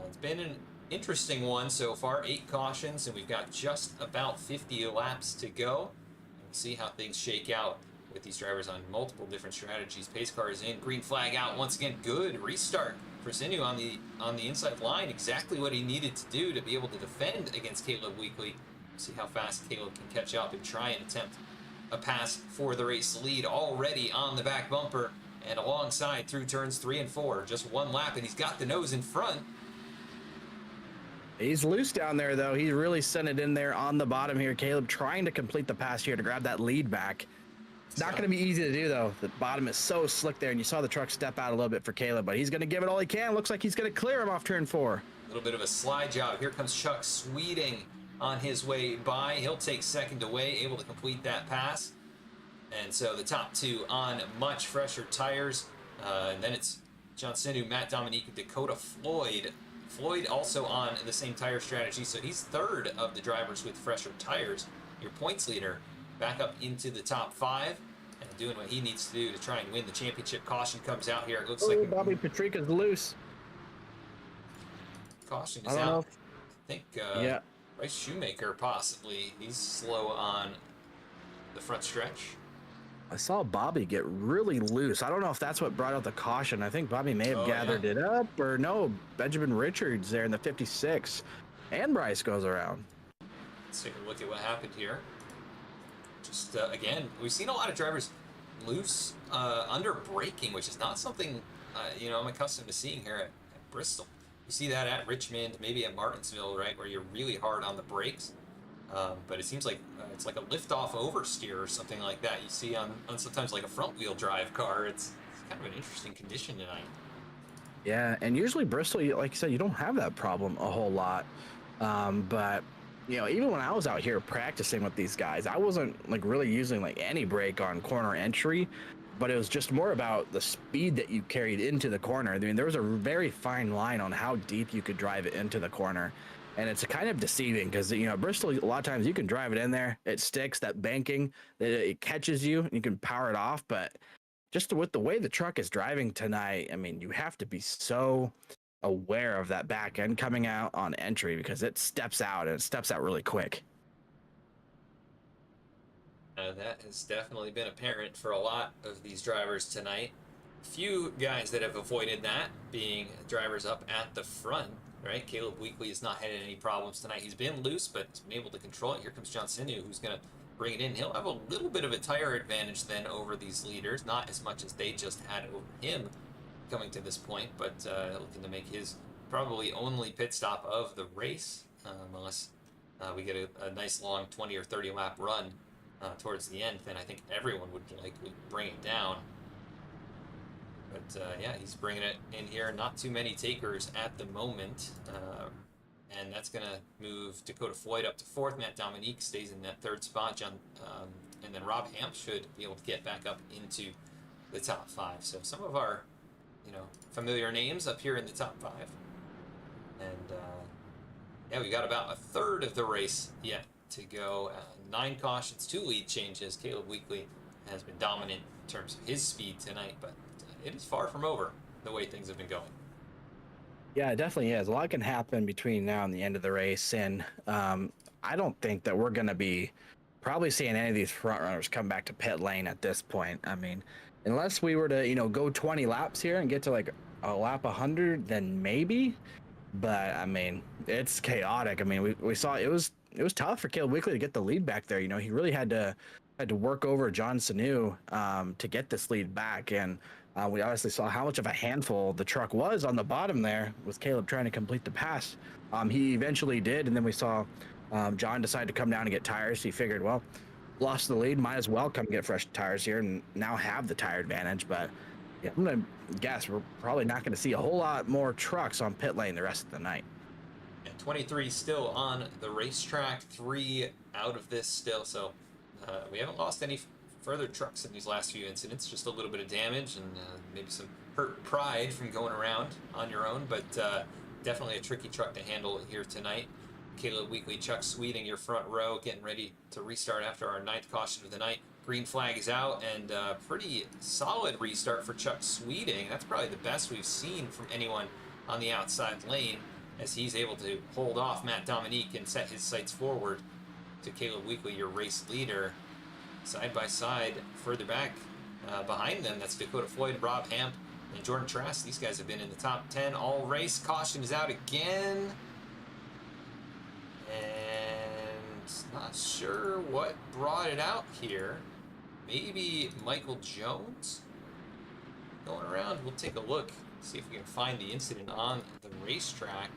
It's been an interesting one so far, 8 cautions, and we've got just about 50 laps to go. We'll see how things shake out with these drivers on multiple different strategies. Pace car is in, green flag out once again. Good restart for Sinu on the inside line, exactly what he needed to do to be able to defend against Caleb Weekly. See how fast Caleb can catch up and try and attempt a pass for the race lead. Already on the back bumper and alongside through turns 3 and 4. Just one lap and he's got the nose in front. He's loose down there, though. He really sent it in there on the bottom here. Caleb trying to complete the pass here to grab that lead back. It's not going to be easy to do, though. The bottom is so slick there, and you saw the truck step out a little bit for Caleb, but he's going to give it all he can. Looks like he's going to clear him off turn 4. A little bit of a slide job. Here comes Chuck Sweeting on his way by. He'll take second away, able to complete that pass. And so the top 2 on much fresher tires. And then it's John Sinu, Matt Dominique, and Dakota Floyd. Floyd also on the same tire strategy, so he's third of the drivers with fresher tires. Your points leader back up into the top 5 and doing what he needs to do to try and win the championship. Caution comes out here. It looks like Bobby Patrica's loose. Caution is out. I think yeah. Bryce Shoemaker possibly. He's slow on the front stretch. I saw Bobby get really loose. I don't know if that's what brought out the caution. I think Bobby may have gathered it up, or no, Benjamin Richards there in the 56. And Bryce goes around. Let's take a look at what happened here. Just, again, we've seen a lot of drivers loose under braking, which is not something, I'm accustomed to seeing here at Bristol. You see that at Richmond, maybe at Martinsville, right, where you're really hard on the brakes. But it seems like it's like a lift-off oversteer or something like that you see on sometimes like a front-wheel drive car. It's kind of an interesting condition tonight. Yeah, and usually Bristol, like you said, you don't have that problem a whole lot. But, even when I was out here practicing with these guys, I wasn't like really using like any brake on corner entry, but it was just more about the speed that you carried into the corner. I mean, there was a very fine line on how deep you could drive it into the corner. And it's kind of deceiving because, Bristol, a lot of times you can drive it in there. It sticks, that banking, it catches you, and you can power it off. But just with the way the truck is driving tonight, I mean, you have to be so aware of that back end coming out on entry because it steps out, and it steps out really quick. That has definitely been apparent for a lot of these drivers tonight. Few guys that have avoided that being drivers up at the front. Right, Caleb Weekly has not had any problems tonight. He's been loose, but he's been able to control it. Here comes John Sinu, who's going to bring it in. He'll have a little bit of a tire advantage then over these leaders, not as much as they just had over him coming to this point, but looking to make his probably only pit stop of the race, unless we get a nice long 20 or 30 lap run towards the end. Then I think everyone would likely bring it down. But yeah, he's bringing it in here. Not too many takers at the moment. And that's going to move Dakota Floyd up to 4th. Matt Dominique stays in that 3rd spot. And then Rob Hamp should be able to get back up into the top 5. So some of our, familiar names up here in the top 5. And yeah, we got about a third of the race yet to go. 9 cautions, 2 lead changes. Caleb Weekly has been dominant in terms of his speed tonight, but it is far from over the way things have been going. Yeah, it definitely is. A lot can happen between now and the end of the race, and I don't think that we're going to be probably seeing any of these front runners come back to pit lane at this point. I mean, unless we were to, go 20 laps here and get to like a lap 100, then maybe. But I mean, it's chaotic. I mean, we saw it was tough for Caleb Weekly to get the lead back there. He really had to work over John Sanu to get this lead back, and we obviously saw how much of a handful the truck was on the bottom there with Caleb trying to complete the pass. He eventually did, and then we saw John decide to come down and get tires. He figured, well, lost the lead, might as well come get fresh tires here and now have the tire advantage. But yeah, I'm going to guess we're probably not going to see a whole lot more trucks on pit lane the rest of the night. And 23 still on the racetrack, 3 out of this still, so we haven't lost any further trucks in these last few incidents. Just a little bit of damage and maybe some hurt pride from going around on your own, but definitely a tricky truck to handle here tonight. Caleb Weekly, Chuck Sweeting, your front row, getting ready to restart after our 9th caution of the night. Green flag is out, and pretty solid restart for Chuck Sweeting. That's probably the best we've seen from anyone on the outside lane, as he's able to hold off Matt Dominique and set his sights forward to Caleb Weekly, your race leader. Side by side, further back behind them, that's Dakota Floyd, Rob Hamp, and Jordan Trask. These guys have been in the top 10 all race. Caution is out again. And not sure what brought it out here. Maybe Michael Jones going around. We'll take a look, see if we can find the incident on the racetrack.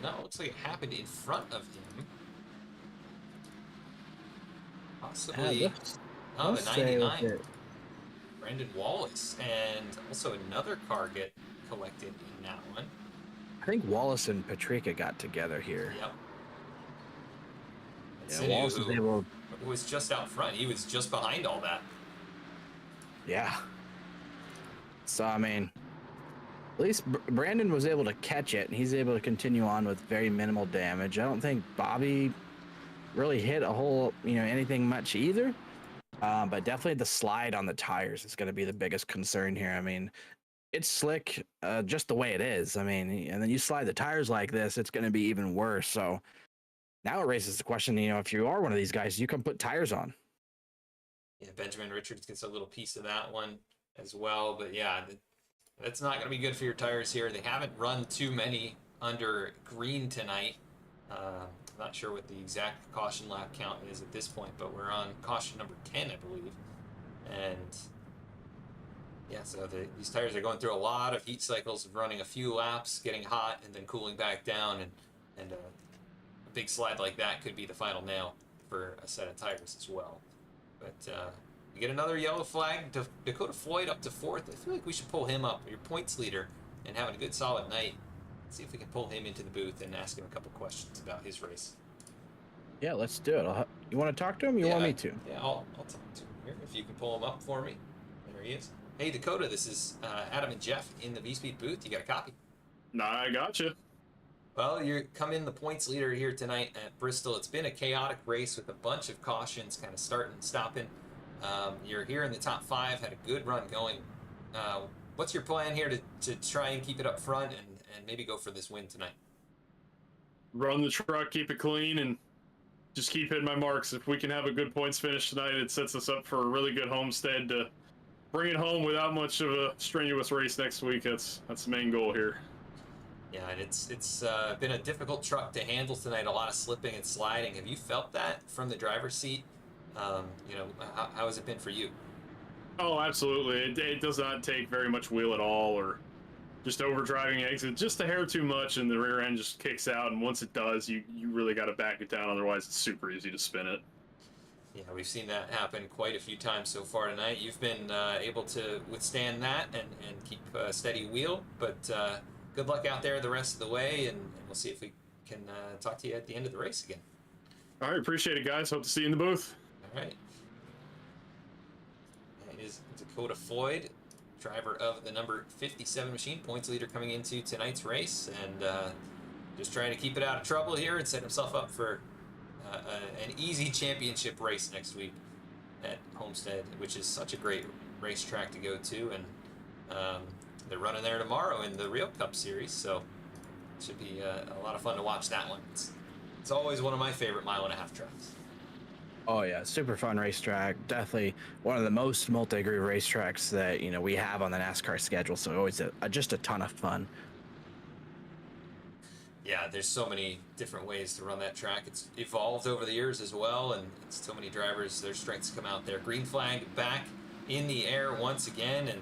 No, it looks like it happened in front of him. Possibly. Oh, the 99. Brandon Wallace. And also another car get collected in that one. I think Wallace and Patrica got together here. Yep. Yeah, Wallace was able. Was just out front. He was just behind all that. Yeah. So, I mean, at least Brandon was able to catch it, and he's able to continue on with very minimal damage. I don't think Bobby really hit a whole, anything much either. But definitely the slide on the tires is going to be the biggest concern here. I mean, it's slick just the way it is. I mean, and then you slide the tires like this, it's going to be even worse. So now it raises the question, if you are one of these guys, you can put tires on. Yeah, Benjamin Richards gets a little piece of that one as well. But yeah, that's not going to be good for your tires here. They haven't run too many under green tonight. I'm not sure what the exact caution lap count is at this point, but we're on caution number 10, I believe. And yeah, so these tires are going through a lot of heat cycles of running a few laps, getting hot, and then cooling back down. And a big slide like that could be the final nail for a set of tires as well. But we get another yellow flag. Dakota Floyd up to 4th. I feel like we should pull him up, your points leader, and having a good solid night. See if we can pull him into the booth and ask him a couple questions about his race. Yeah, let's do it. You want to talk to him? You want me to? Yeah, I'll talk to him here. If you can pull him up for me. There he is. Hey, Dakota, this is Adam and Jeff in the V-Speed booth. You got a copy? Nah, I got you. Well, you're coming the points leader here tonight at Bristol. It's been a chaotic race with a bunch of cautions kind of starting and stopping. You're here in the top 5, had a good run going. What's your plan here to try and keep it up front and maybe go for this win tonight? Run the truck, keep it clean, and just keep hitting my marks. If we can have a good points finish tonight, it sets us up for a really good homestead to bring it home without much of a strenuous race next week. That's the main goal here. Yeah, and it's been a difficult truck to handle tonight. A lot of slipping and sliding. Have you felt that from the driver's seat? How has it been for you? Oh, absolutely. It does not take very much wheel at all, or just overdriving exit. Just a hair too much, and the rear end just kicks out. And once it does, you really got to back it down. Otherwise, it's super easy to spin it. Yeah, we've seen that happen quite a few times so far tonight. You've been able to withstand that and keep a steady wheel, but good luck out there the rest of the way, and we'll see if we can talk to you at the end of the race again. All right, appreciate it, guys. Hope to see you in the booth. All right. That is Dakota Floyd, driver of the number 57 machine, points leader coming into tonight's race, and just trying to keep it out of trouble here and set himself up for an easy championship race next week at Homestead, which is such a great racetrack to go to, and they're running there tomorrow in the Real Cup Series, so it should be a lot of fun to watch that one. It's always one of my favorite mile-and-a-half tracks. Oh yeah, super fun racetrack. Definitely one of the most multi-degree racetracks that we have on the NASCAR schedule. So always just a ton of fun. Yeah, there's so many different ways to run that track. It's evolved over the years as well, and so many drivers, their strengths come out there. Green flag back in the air once again, and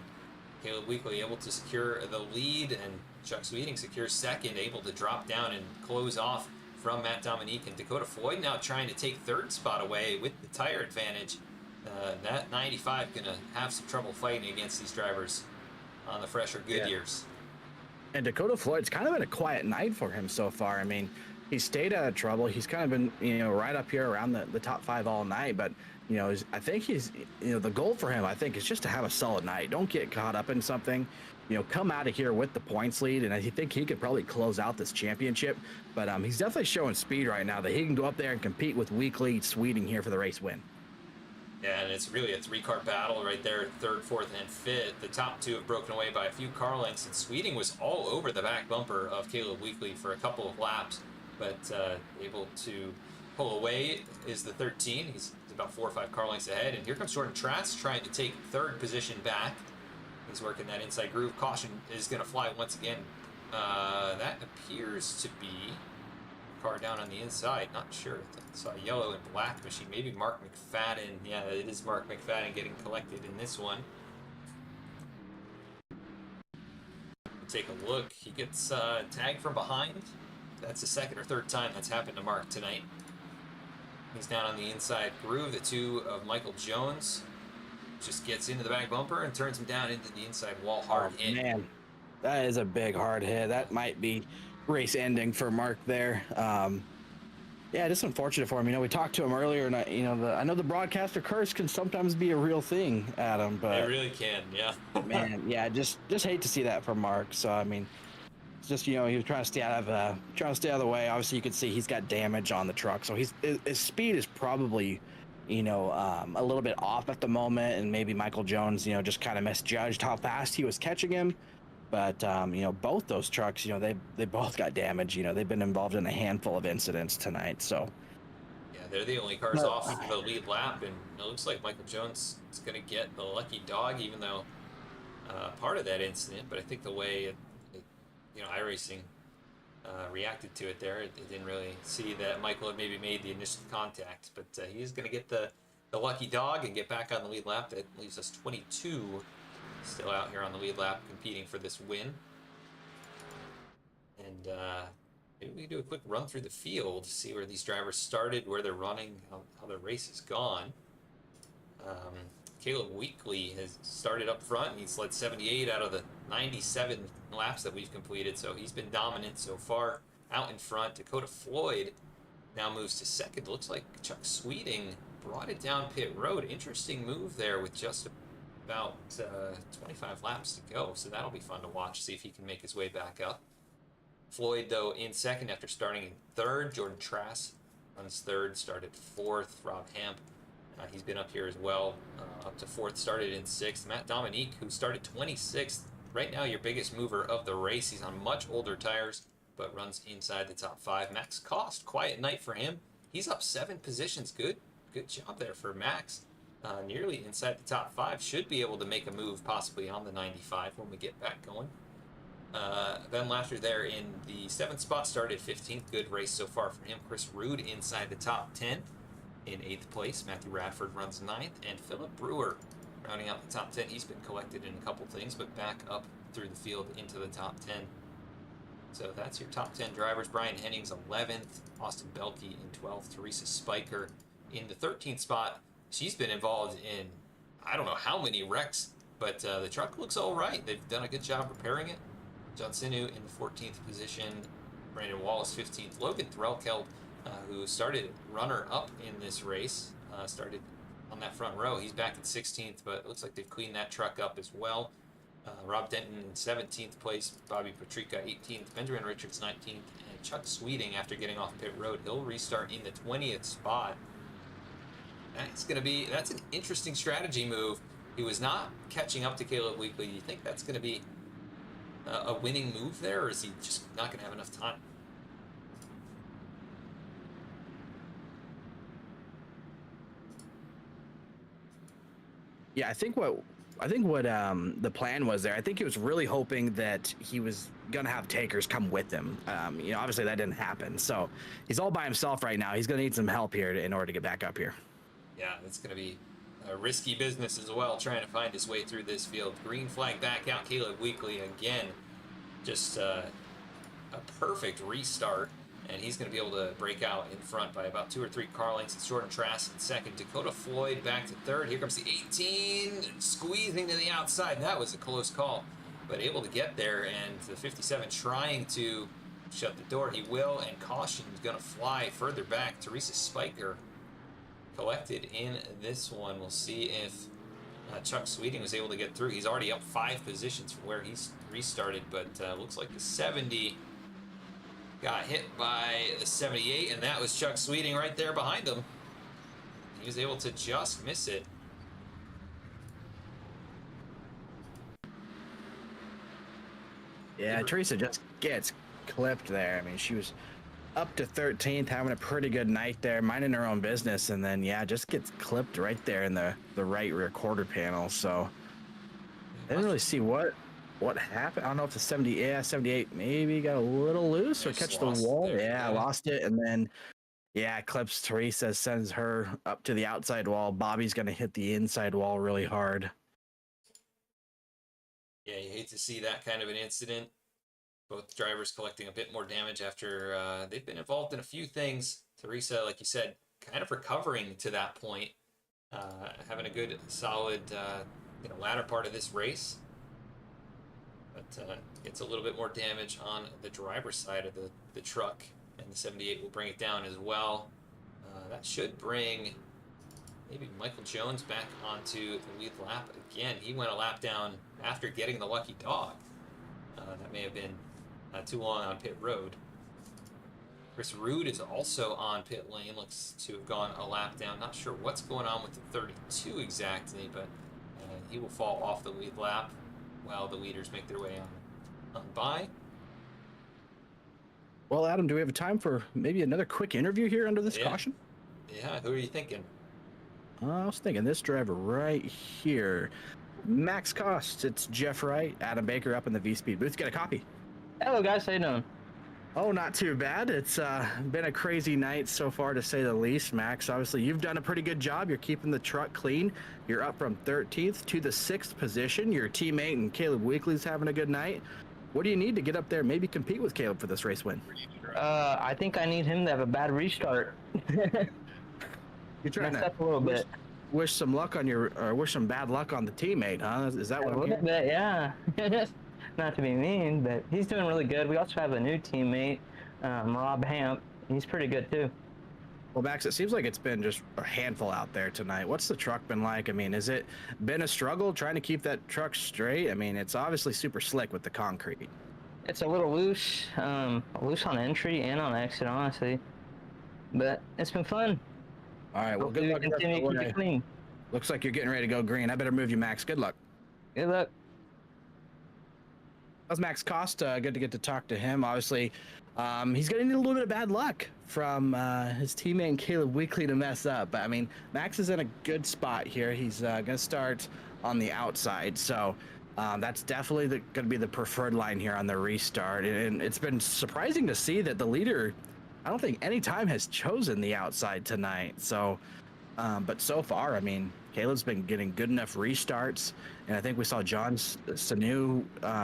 Caleb Weekly able to secure the lead, and Chuck Sweeting secures second, able to drop down and close off from Matt Dominique. And Dakota Floyd now trying to take third spot away with the tire advantage. That 95 gonna have some trouble fighting against these drivers on the fresher Goodyears. And Dakota Floyd's kind of been a quiet night for him so far. I mean, He's stayed out of trouble. He's kind of been, right up here around the top 5 all night. But, I think he's, the goal for him, I think, is just to have a solid night. Don't get caught up in something. Come out of here with the points lead, and I think he could probably close out this championship. But he's definitely showing speed right now that he can go up there and compete with weak lead Sweeting here for the race win. Yeah, and it's really a 3-car battle right there, 3rd, 4th, and 5th. The top 2 have broken away by a few car lengths, and Sweeting was all over the back bumper of Caleb Weekly for a couple of laps, but able to pull away is the 13. He's about 4 or 5 car lengths ahead, and here comes Jordan Trask trying to take 3rd position back. He's working that inside groove. Caution is going to fly once again. That appears to be car down on the inside. Not sure. I saw a yellow and black machine. Maybe Mark McFadden. Yeah, it is Mark McFadden getting collected in this one. Take a look. He gets tagged from behind. That's the 2nd or 3rd time that's happened to Mark tonight. He's down on the inside groove. The 2 of Michael Jones just gets into the back bumper and turns him down into the inside wall. Hard hit. Man, that is a big hard hit. That might be race ending for Mark there. Yeah, just unfortunate for him. We talked to him earlier, and I know the broadcaster curse can sometimes be a real thing, Adam. But it really can, yeah. Man, yeah, just hate to see that from Mark. So it's just he was trying to stay out of the way. Obviously, you could see he's got damage on the truck, so his speed is probably a little bit off at the moment, and maybe Michael Jones just kind of misjudged how fast he was catching him. But both those trucks, they both got damage. They've been involved in a handful of incidents tonight. So yeah, they're the only cars off the lead lap, and it looks like Michael Jones is going to get the lucky dog, even though part of that incident. But I think the way iRacing reacted to it there, it didn't really see that Michael had maybe made the initial contact. But he's going to get the lucky dog and get back on the lead lap. That leaves us 22. Still out here on the lead lap competing for this win. And maybe we can do a quick run through the field, see where these drivers started, where they're running, how their race has gone. Caleb Weekly has started up front, and he's led 78 out of the 97 laps that we've completed, so he's been dominant so far. Out in front, Dakota Floyd now moves to 2nd. Looks like Chuck Sweeting brought it down pit road. Interesting move there with just about 25 laps to go, so that'll be fun to watch, see if he can make his way back up. Floyd, though, in 2nd after starting in 3rd. Jordan Trask runs 3rd, started 4th. Rob Hamp, he's been up here as well, up to 4th, started in 6th. Matt Dominique, who started 26th, right now your biggest mover of the race. He's on much older tires, but runs inside the top 5. Max Cost, quiet night for him. He's up 7 positions. Good job there for Max. Nearly inside the top 5, should be able to make a move possibly on the 95 when we get back going. Ben Lasher there in the 7th spot, started 15th. Good race so far for him. Chris Rude inside the top 10 in 8th place. Matthew Radford runs 9th, and Philip Brewer rounding out the top 10. He's been collected in a couple things, but back up through the field into the top 10. So that's your top 10 drivers. Brian Hennings 11th, Austin Belke in 12th, Teresa Spiker in the 13th spot. She's been involved in I don't know how many wrecks, but the truck looks all right. They've done a good job repairing it. John Sinu in the 14th position, Brandon Wallace 15th, Logan Threlkeld, who started runner-up in this race, started on that front row. He's back in 16th, but it looks like they've cleaned that truck up as well. Rob Denton in 17th place, Bobby Patrica 18th, Benjamin Richards 19th, and Chuck Sweeting, after getting off pit road, he'll restart in the 20th spot. That's an interesting strategy move. He was not catching up to Caleb Weekly. Do you think that's going to be a winning move there, or is he just not going to have enough time? Yeah, I think what the plan was there, I think he was really hoping that he was going to have takers come with him. Obviously that didn't happen. So he's all by himself right now. He's going to need some help here in order to get back up here. Yeah, it's going to be a risky business as well, trying to find his way through this field. Green flag back out, Caleb Weekly again. Just a perfect restart, and he's going to be able to break out in front by about 2 or 3 car lengths. It's Jordan Trask in 2nd. Dakota Floyd back to 3rd. Here comes the 18, squeezing to the outside. That was a close call, but able to get there, and the 57 trying to shut the door. He will, and caution is going to fly further back. Teresa Spiker collected in this one. We'll see if Chuck Sweeting was able to get through. He's already up 5 positions from where he's restarted, but looks like the 70 got hit by the 78, and that was Chuck Sweeting right there behind him. He was able to just miss it. Yeah, Teresa just gets clipped there. I mean, she was up to 13th, having a pretty good night there, minding her own business, and then, yeah, just gets clipped right there in the right rear quarter panel. So I didn't really see what happened. I don't know if the 78 maybe got a little loose or catch the wall. Yeah, lost it, and then, yeah, clips Teresa, sends her up to the outside wall. Bobby's going to hit the inside wall really hard. Yeah, you hate to see that kind of an incident. Both drivers collecting a bit more damage after they've been involved in a few things. Teresa, like you said, kind of recovering to that point, having a good, solid, latter part of this race. But gets a little bit more damage on the driver's side of the truck, and the 78 will bring it down as well. That should bring maybe Michael Jones back onto the lead lap again. He went a lap down after getting the lucky dog. That may have been too long on pit road. Chris Rude is also on pit lane, looks to have gone a lap down. Not sure what's going on with the 32 exactly, but he will fall off the lead lap while the leaders make their way on by. Well, Adam, do we have time for maybe another quick interview here under this caution? Yeah, who are you thinking? I was thinking this driver right here. Max Cost, it's Jeff Wright, Adam Baker up in the V-Speed booth. Get a copy. Hello, guys. How you doing? Oh, not too bad. It's been a crazy night so far, to say the least, Max. Obviously, you've done a pretty good job. You're keeping the truck clean. You're up from 13th to the 6th position. Your teammate and Caleb Weekly's having a good night. What do you need to get up there, maybe compete with Caleb for this race win? I think I need him to have a bad restart. You're trying to up a little bit. Wish some luck on wish some bad luck on the teammate, huh? Is that what a little bit? Yeah. Not to be mean, but he's doing really good. We also have a new teammate, Rob Hamp. He's pretty good too. Well, Max, it seems like it's been just a handful out there tonight. What's the truck been like? I mean, has it been a struggle trying to keep that truck straight? I mean, it's obviously super slick with the concrete. It's a little loose, loose on entry and on exit, honestly. But it's been fun. All right, well, good luck. Continue to keep it clean. Looks like you're getting ready to go green. I better move you, Max. Good luck. Good luck. That was Max Cost. Good to get to talk to him. Obviously, he's going to need a little bit of bad luck from his teammate Caleb Weekly to mess up. But, I mean, Max is in a good spot here. He's going to start on the outside. So that's definitely going to be the preferred line here on the restart. And it's been surprising to see that the leader, I don't think any time has chosen the outside tonight. So, but so far, I mean, Caleb's been getting good enough restarts, and I think we saw John Sanu.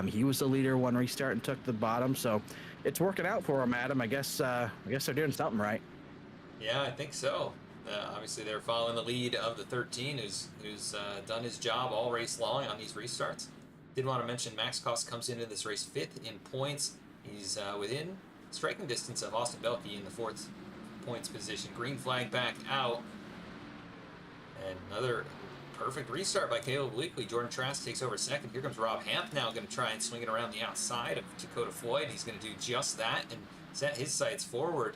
He was the leader, one restart and took the bottom. So, it's working out for him, Adam. I guess they're doing something right. Yeah, I think so. Obviously, they're following the lead of the 13, who's done his job all race long on these restarts. Did want to mention Max Cost comes into this race 5th in points. He's within striking distance of Austin Belke in the 4th points position. Green flag back out. And another perfect restart by Caleb Weekly. Jordan Trask takes over 2nd. Here comes Rob Hamp now, going to try and swing it around the outside of Dakota Floyd. He's going to do just that and set his sights forward.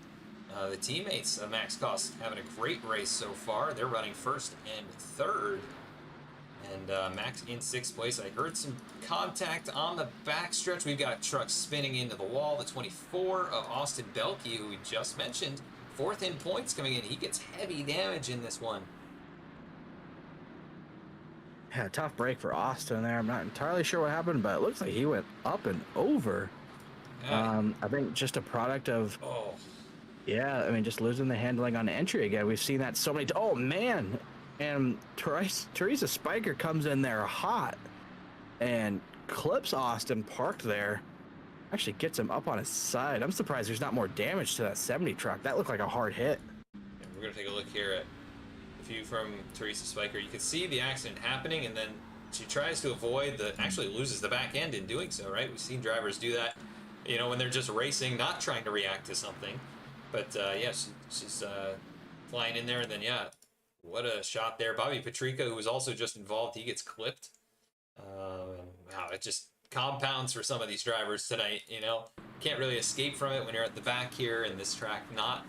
The teammates of Max Cost having a great race so far. They're running 1st and 3rd. And Max in 6th place. I heard some contact on the backstretch. We've got a truck spinning into the wall. The 24 of Austin Belke, who we just mentioned, 4th in points coming in. He gets heavy damage in this one. Yeah, tough break for Austin there. I'm not entirely sure what happened, but it looks like he went up and over. Yeah. I think just a product of, Oh. yeah, I mean, just losing the handling on entry again. We've seen that so many times. Oh, man. And Teresa Spiker comes in there hot and clips Austin parked there. Actually gets him up on his side. I'm surprised there's not more damage to that 70 truck. That looked like a hard hit. Yeah, we're going to take a look here at a view from Teresa Spiker. You can see the accident happening, and then she tries to avoid actually loses the back end in doing so, right? We've seen drivers do that you know, when they're just racing, not trying to react to something. But yeah, she's flying in there, and then yeah, what a shot there. Bobby Petrica, who was also just involved, he gets clipped. Wow, it just compounds for some of these drivers tonight. You know, can't really escape from it when you're at the back here, and this track not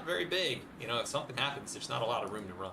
very big. You know, if something happens, there's not a lot of room to run.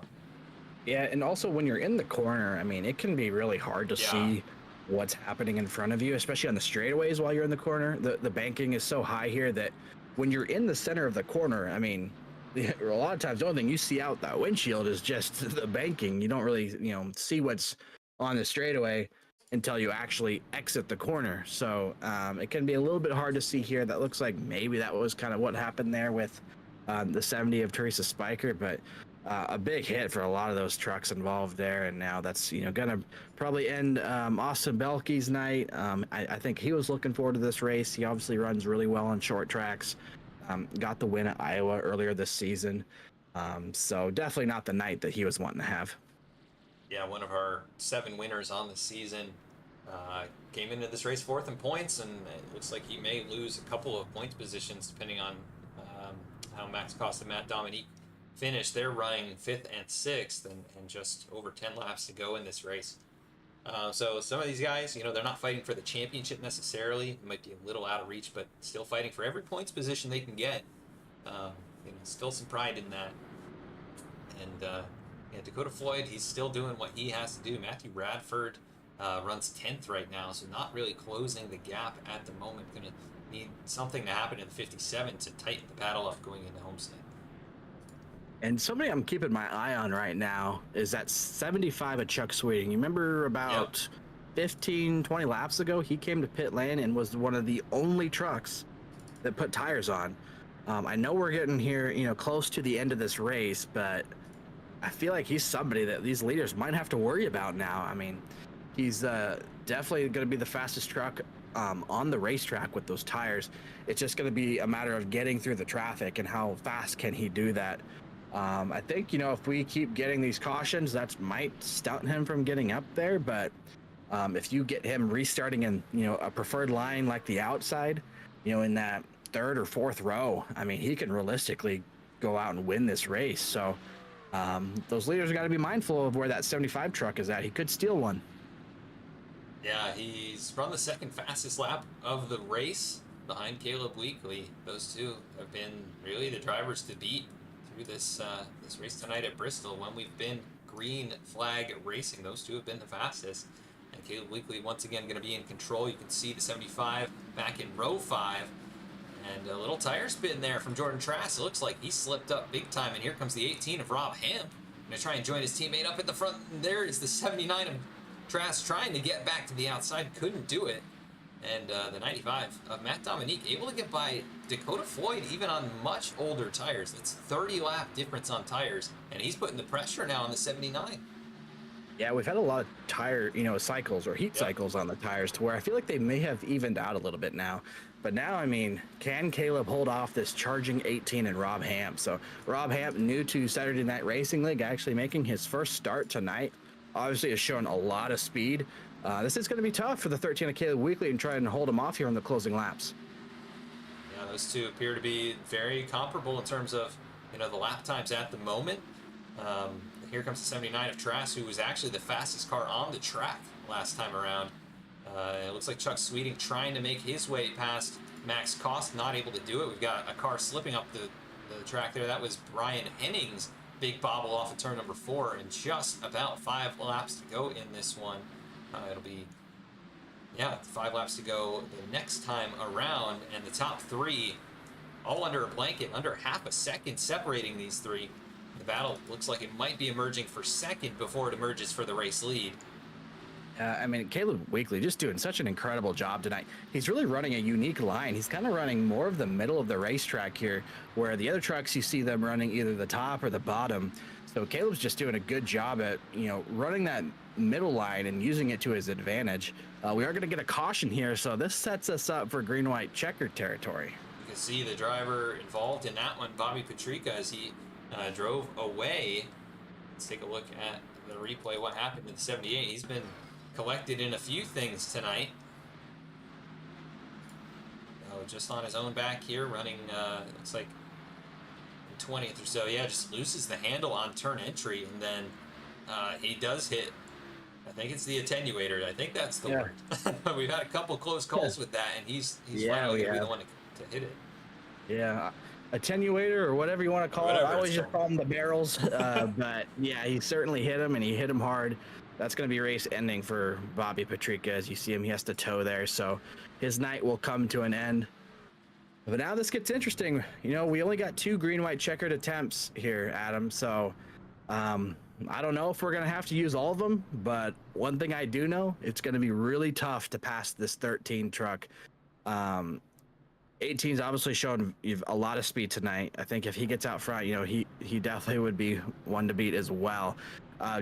Yeah, and also when you're in the corner, I mean, it can be really hard to see what's happening in front of you, especially on the straightaways while you're in the corner. The banking is so high here that when you're in the center of the corner, I mean, a lot of times the only thing you see out that windshield is just the banking. You don't really, you know, see what's on the straightaway until you actually exit the corner. So it can be a little bit hard to see here. That looks like maybe that was kind of what happened there with the 70 of Teresa Spiker, but a big hit for a lot of those trucks involved there. And now that's, you know, gonna probably end Austin Belke's night. I think he was looking forward to this race. He obviously runs really well on short tracks. Got the win at Iowa earlier this season. So definitely not the night that he was wanting to have. Yeah, one of our 7 winners on the season came into this race 4th in points, and it looks like he may lose a couple of points positions depending on how Max Costa and Matt Dominique finish. They're running 5th and 6th, and just over 10 laps to go in this race. So some of these guys, you know, they're not fighting for the championship necessarily. It might be a little out of reach, but still fighting for every points position they can get. You know, still some pride in that. And yeah, Dakota Floyd, he's still doing what he has to do. Matthew Radford runs 10th right now, so not really closing the gap at the moment. Going to need something to happen in the 57 to tighten the battle up going into Homestead. And somebody I'm keeping my eye on right now is that 75 of Chuck Sweeting. You remember about 15, 20 laps ago, he came to pit lane and was one of the only trucks that put tires on. I know we're getting here, you know, close to the end of this race, but I feel like he's somebody that these leaders might have to worry about now. I mean, he's definitely going to be the fastest truck on the racetrack with those tires. It's just going to be a matter of getting through the traffic and how fast can he do that. I think, you know, if we keep getting these cautions, that might stunt him from getting up there. But if you get him restarting in, you know, a preferred line like the outside, you know, in that 3rd or 4th row, I mean, he can realistically go out and win this race. So those leaders got to be mindful of where that 75 truck is at. He could steal one. Yeah, he's run the 2nd fastest lap of the race behind Caleb Weekly. Those two have been really the drivers to beat through this race tonight at Bristol. When we've been green flag racing, those two have been the fastest. And Caleb Weekly once again going to be in control. You can see the 75 back in row 5. And a little tire spin there from Jordan Trask. It looks like he slipped up big time. And here comes the 18 of Rob Hamp. Going to try and join his teammate up at the front. And there is the 79 of Trask trying to get back to the outside. Couldn't do it. And the 95 of Matt Dominique able to get by Dakota Floyd even on much older tires. That's 30 lap difference on tires. And he's putting the pressure now on the 79. Yeah, we've had a lot of tire, you know, cycles or heat cycles on the tires to where I feel like they may have evened out a little bit now. But now, I mean, can Caleb hold off this charging 18 and Rob Hamp? So Rob Hamp, new to Saturday Night Racing League, actually making his first start tonight. Obviously has shown a lot of speed. This is going to be tough for the 13 of Caleb Weekly and try and hold him off here on the closing laps. Yeah, those two appear to be very comparable in terms of, you know, the lap times at the moment. Here comes the 79 of Trask, who was actually the fastest car on the track last time around. It looks like Chuck Sweeting trying to make his way past Max Cost, not able to do it. We've got a car slipping up the track there. That was Brian Henning's big bobble off of turn number 4, and just about 5 laps to go in this one. It'll be, 5 laps to go the next time around, and the top 3 all under a blanket, under half a second separating these 3. The battle looks like it might be emerging for second before it emerges for the race lead. I mean, Caleb Weekly just doing such an incredible job tonight. He's really running a unique line. He's kind of running more of the middle of the racetrack here, where the other trucks you see them running either the top or the bottom. So Caleb's just doing a good job at, you know, running that middle line and using it to his advantage. We are going to get a caution here, so this sets us up for green-white checkered territory. You can see the driver involved in that one, Bobby Petrica, as he drove away. Let's take a look at the replay, what happened to the 78. He's been collected in a few things tonight. just on his own back here, running, looks like 20th or so. Yeah, just loses the handle on turn entry, and then he does hit. I think it's the attenuator. I think that's the word. We've had a couple close calls with that, and he's finally going to be the one to hit it. Yeah, attenuator or whatever you want to call it. I always just call them the barrels. But yeah, he certainly hit him, and he hit him hard. That's going to be race ending for Bobby Patrica. As you see him, he has to tow there, so his night will come to an end. But now this gets interesting. You know, we only got 2 green-white checkered attempts here, Adam. So I don't know if we're going to have to use all of them, but one thing I do know, it's going to be really tough to pass this 13 truck. 18's obviously shown a lot of speed tonight. I think if he gets out front, you know, he definitely would be one to beat as well.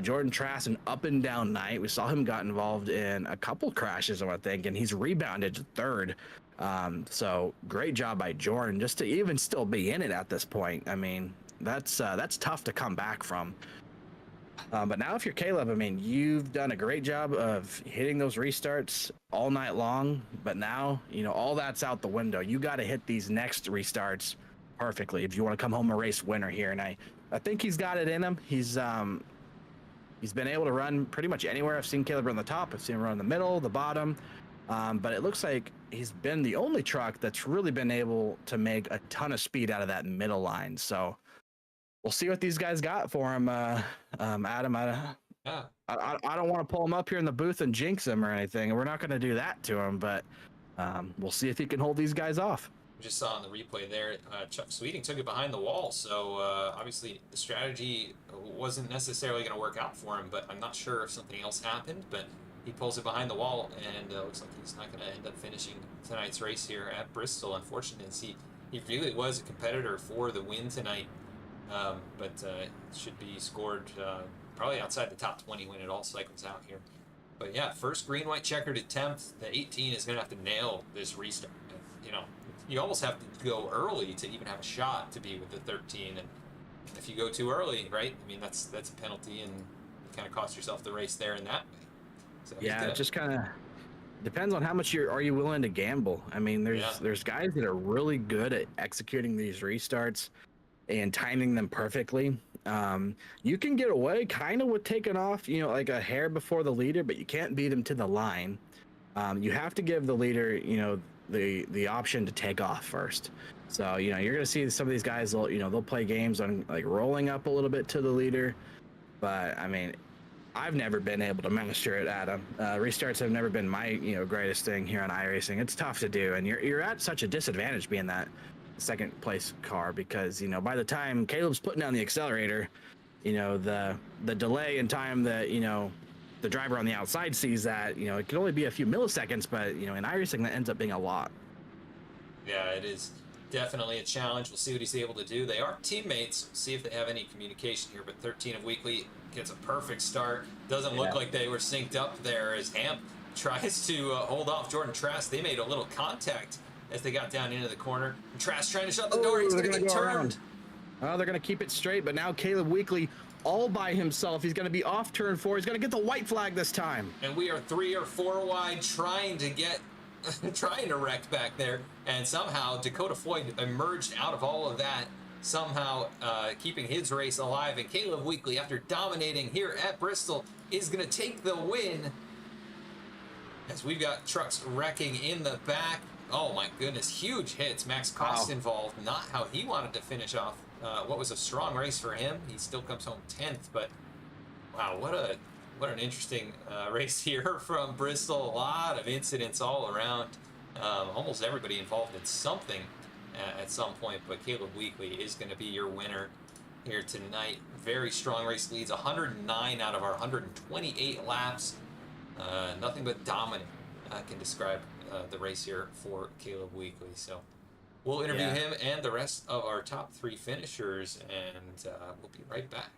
Jordan Trask, an up and down night. We saw him got involved in a couple crashes, I think, and he's rebounded to 3rd. So great job by Jordan just to even still be in it at this point. I mean, that's tough to come back from. But now if you're Caleb, I mean, you've done a great job of hitting those restarts all night long, but now, you know, all that's out the window. You got to hit these next restarts perfectly if you want to come home a race winner here. And I think he's got it in him. He's been able to run pretty much anywhere. I've seen Caleb run the top. I've seen him run the middle, the bottom. But it looks like he's been the only truck that's really been able to make a ton of speed out of that middle line. So we'll see what these guys got for him, Adam. I don't want to pull him up here in the booth and jinx him or anything. We're not going to do that to him, but we'll see if he can hold these guys off. We just saw on the replay there, Chuck Sweeting took it behind the wall, so obviously the strategy wasn't necessarily going to work out for him, but I'm not sure if something else happened, but he pulls it behind the wall, and looks like he's not going to end up finishing tonight's race here at Bristol, unfortunately. He really was a competitor for the win tonight. But should be scored probably outside the top 20 when it all cycles out here. But yeah, first green-white checkered attempt. The 18 is going to have to nail this restart. You know, you almost have to go early to even have a shot to be with the 13. And if you go too early, right, I mean, that's a penalty, and you kind of cost yourself the race there in that way. So yeah, it just kind of depends on how much are you willing to gamble. I mean, there's guys that are really good at executing these restarts and timing them perfectly. You can get away kind of with taking off, you know, like a hair before the leader, but you can't beat him to the line. You have to give the leader, you know, the option to take off first. So, you know, you're going to see some of these guys, they'll play games on like rolling up a little bit to the leader. But I mean, I've never been able to master it, Adam. Restarts have never been my, you know, greatest thing here on iRacing. It's tough to do, and you're at such a disadvantage being that second place car, because, you know, by the time Caleb's putting down the accelerator, you know, the delay in time that, you know, the driver on the outside sees that, you know, it can only be a few milliseconds, but, you know, in iRacing that ends up being a lot. Yeah, it is definitely a challenge. We'll see what he's able to do. They are teammates. We'll see if they have any communication here, but 13 of Weekly gets a perfect start. Doesn't look like they were synced up there as Hamp tries to hold off Jordan Trask. They made a little contact as they got down into the corner. And Trask trying to shut the door. He's going to get turned. Oh, they're going to keep it straight, but now Caleb Weekly all by himself. He's going to be off turn 4. He's going to get the white flag this time. And we are 3 or 4 wide trying to wreck back there. And somehow Dakota Floyd emerged out of all of that, somehow keeping his race alive. And Caleb Weekly, after dominating here at Bristol, is going to take the win. As we've got trucks wrecking in the back. Oh my goodness, huge hits. Max Cost involved, not how he wanted to finish off what was a strong race for him. He still comes home 10th, but wow, what an interesting race here from Bristol. A lot of incidents all around. Almost everybody involved in something at some point, but Caleb Weekly is going to be your winner here tonight. Very strong race leads, 109 out of our 128 laps. Nothing but dominant can describe the race here for Caleb Weekly. So we'll interview him and the rest of our top 3 finishers, and we'll be right back.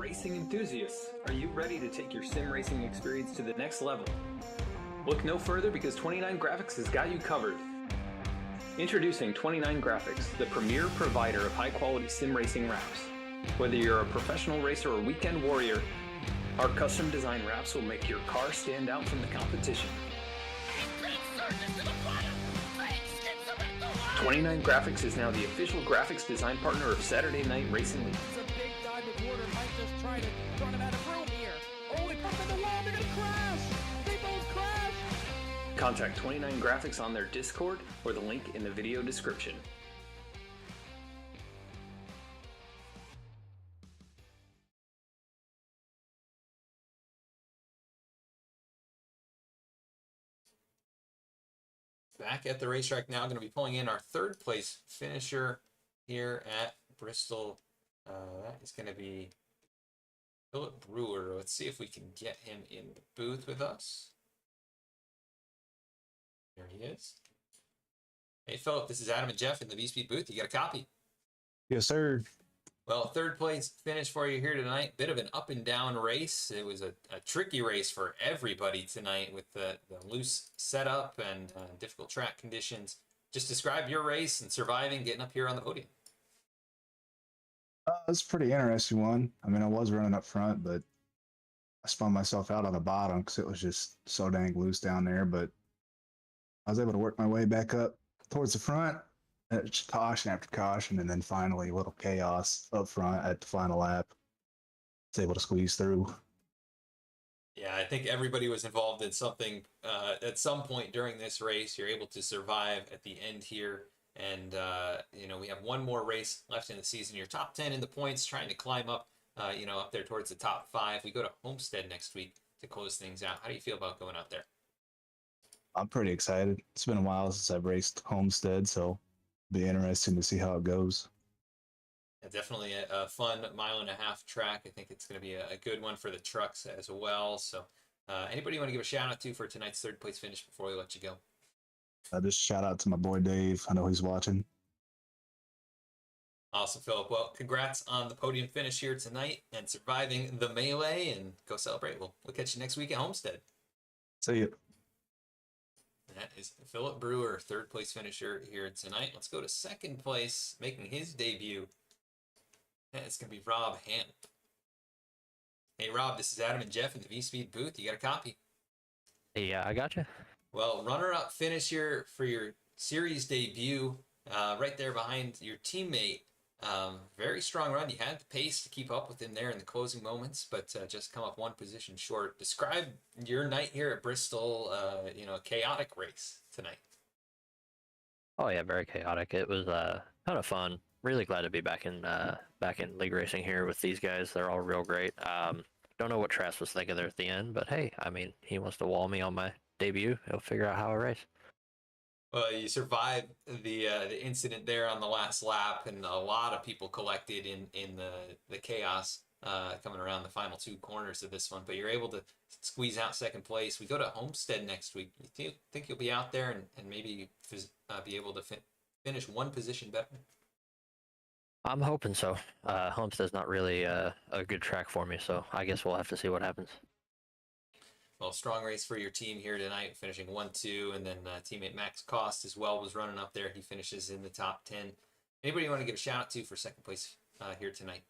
Racing enthusiasts, are you ready to take your sim racing experience to the next level? Look no further because 29 Graphics has got you covered. Introducing 29 Graphics, the premier provider of high-quality sim racing wraps. Whether you're a professional racer or weekend warrior, our custom design wraps will make your car stand out from the competition. 29 Graphics is now the official graphics design partner of Saturday Night Racing League. It's a big dive of water. Might just try to run him out of room here. Oh, he put him in the wall. They're going to crash. They both crash. Contact 29 Graphics on their Discord or the link in the video description. Back at the racetrack now, going to be pulling in our third place finisher here at Bristol. That is going to be Philip Brewer. Let's see if we can get him in the booth with us. There he is. Hey, Philip, this is Adam and Jeff in the V-Speed booth. You got a copy? Yes, sir. Well, third place finish for you here tonight. Bit of an up and down race. It was a tricky race for everybody tonight with the loose setup and difficult track conditions. Just describe your race and surviving, getting up here on the podium. It's a pretty interesting one. I mean, I was running up front, but I spun myself out on the bottom because it was just so dang loose down there. But I was able to work my way back up towards the front. It's caution after caution, and then finally a little chaos up front at the final lap. Was able to squeeze through. Yeah, I think everybody was involved in something at some point during this race. You're able to survive at the end here. And, you know, we have one more race left in the season. You're top 10 in the points, trying to climb up, you know, up there towards the top 5. We go to Homestead next week to close things out. How do you feel about going out there? I'm pretty excited. It's been a while since I've raced Homestead, so it'll be interesting to see how it goes. Yeah, definitely a fun 1.5 mile track. I think it's going to be a good one for the trucks as well. So anybody you want to give a shout out to for tonight's third place finish before we let you go? Just shout out to my boy Dave. I know he's watching. Awesome, Philip. Well, congrats on the podium finish here tonight and surviving the melee, and go celebrate. We'll catch you next week at Homestead. See you. That is Philip Brewer, third place finisher here tonight. Let's go to second place, making his debut. It's going to be Rob Hamp. Hey, Rob, this is Adam and Jeff in the V-Speed booth. You got a copy? Yeah, I got you. Well, runner-up finish here for your series debut, right there behind your teammate. Very strong run. You had the pace to keep up with him there in the closing moments, but just come up one position short. Describe your night here at Bristol, you know, a chaotic race tonight. Oh yeah, very chaotic. It was kind of fun. Really glad to be back in league racing here with these guys. They're all real great. Don't know what Trask was thinking there at the end, but hey, I mean, he wants to wall me on my debut. He'll figure out how I race. Well, you survived the incident there on the last lap, and a lot of people collected in the chaos coming around the final 2 corners of this one. But you're able to squeeze out second place. We go to Homestead next week. You think you'll be out there and maybe be able to finish one position better? I'm hoping so. Homestead's not really a good track for me, so I guess we'll have to see what happens. Well, strong race for your team here tonight, finishing 1-2, and then teammate Max Cost as well was running up there. He finishes in the top 10. Anybody you want to give a shout out to for second place here tonight?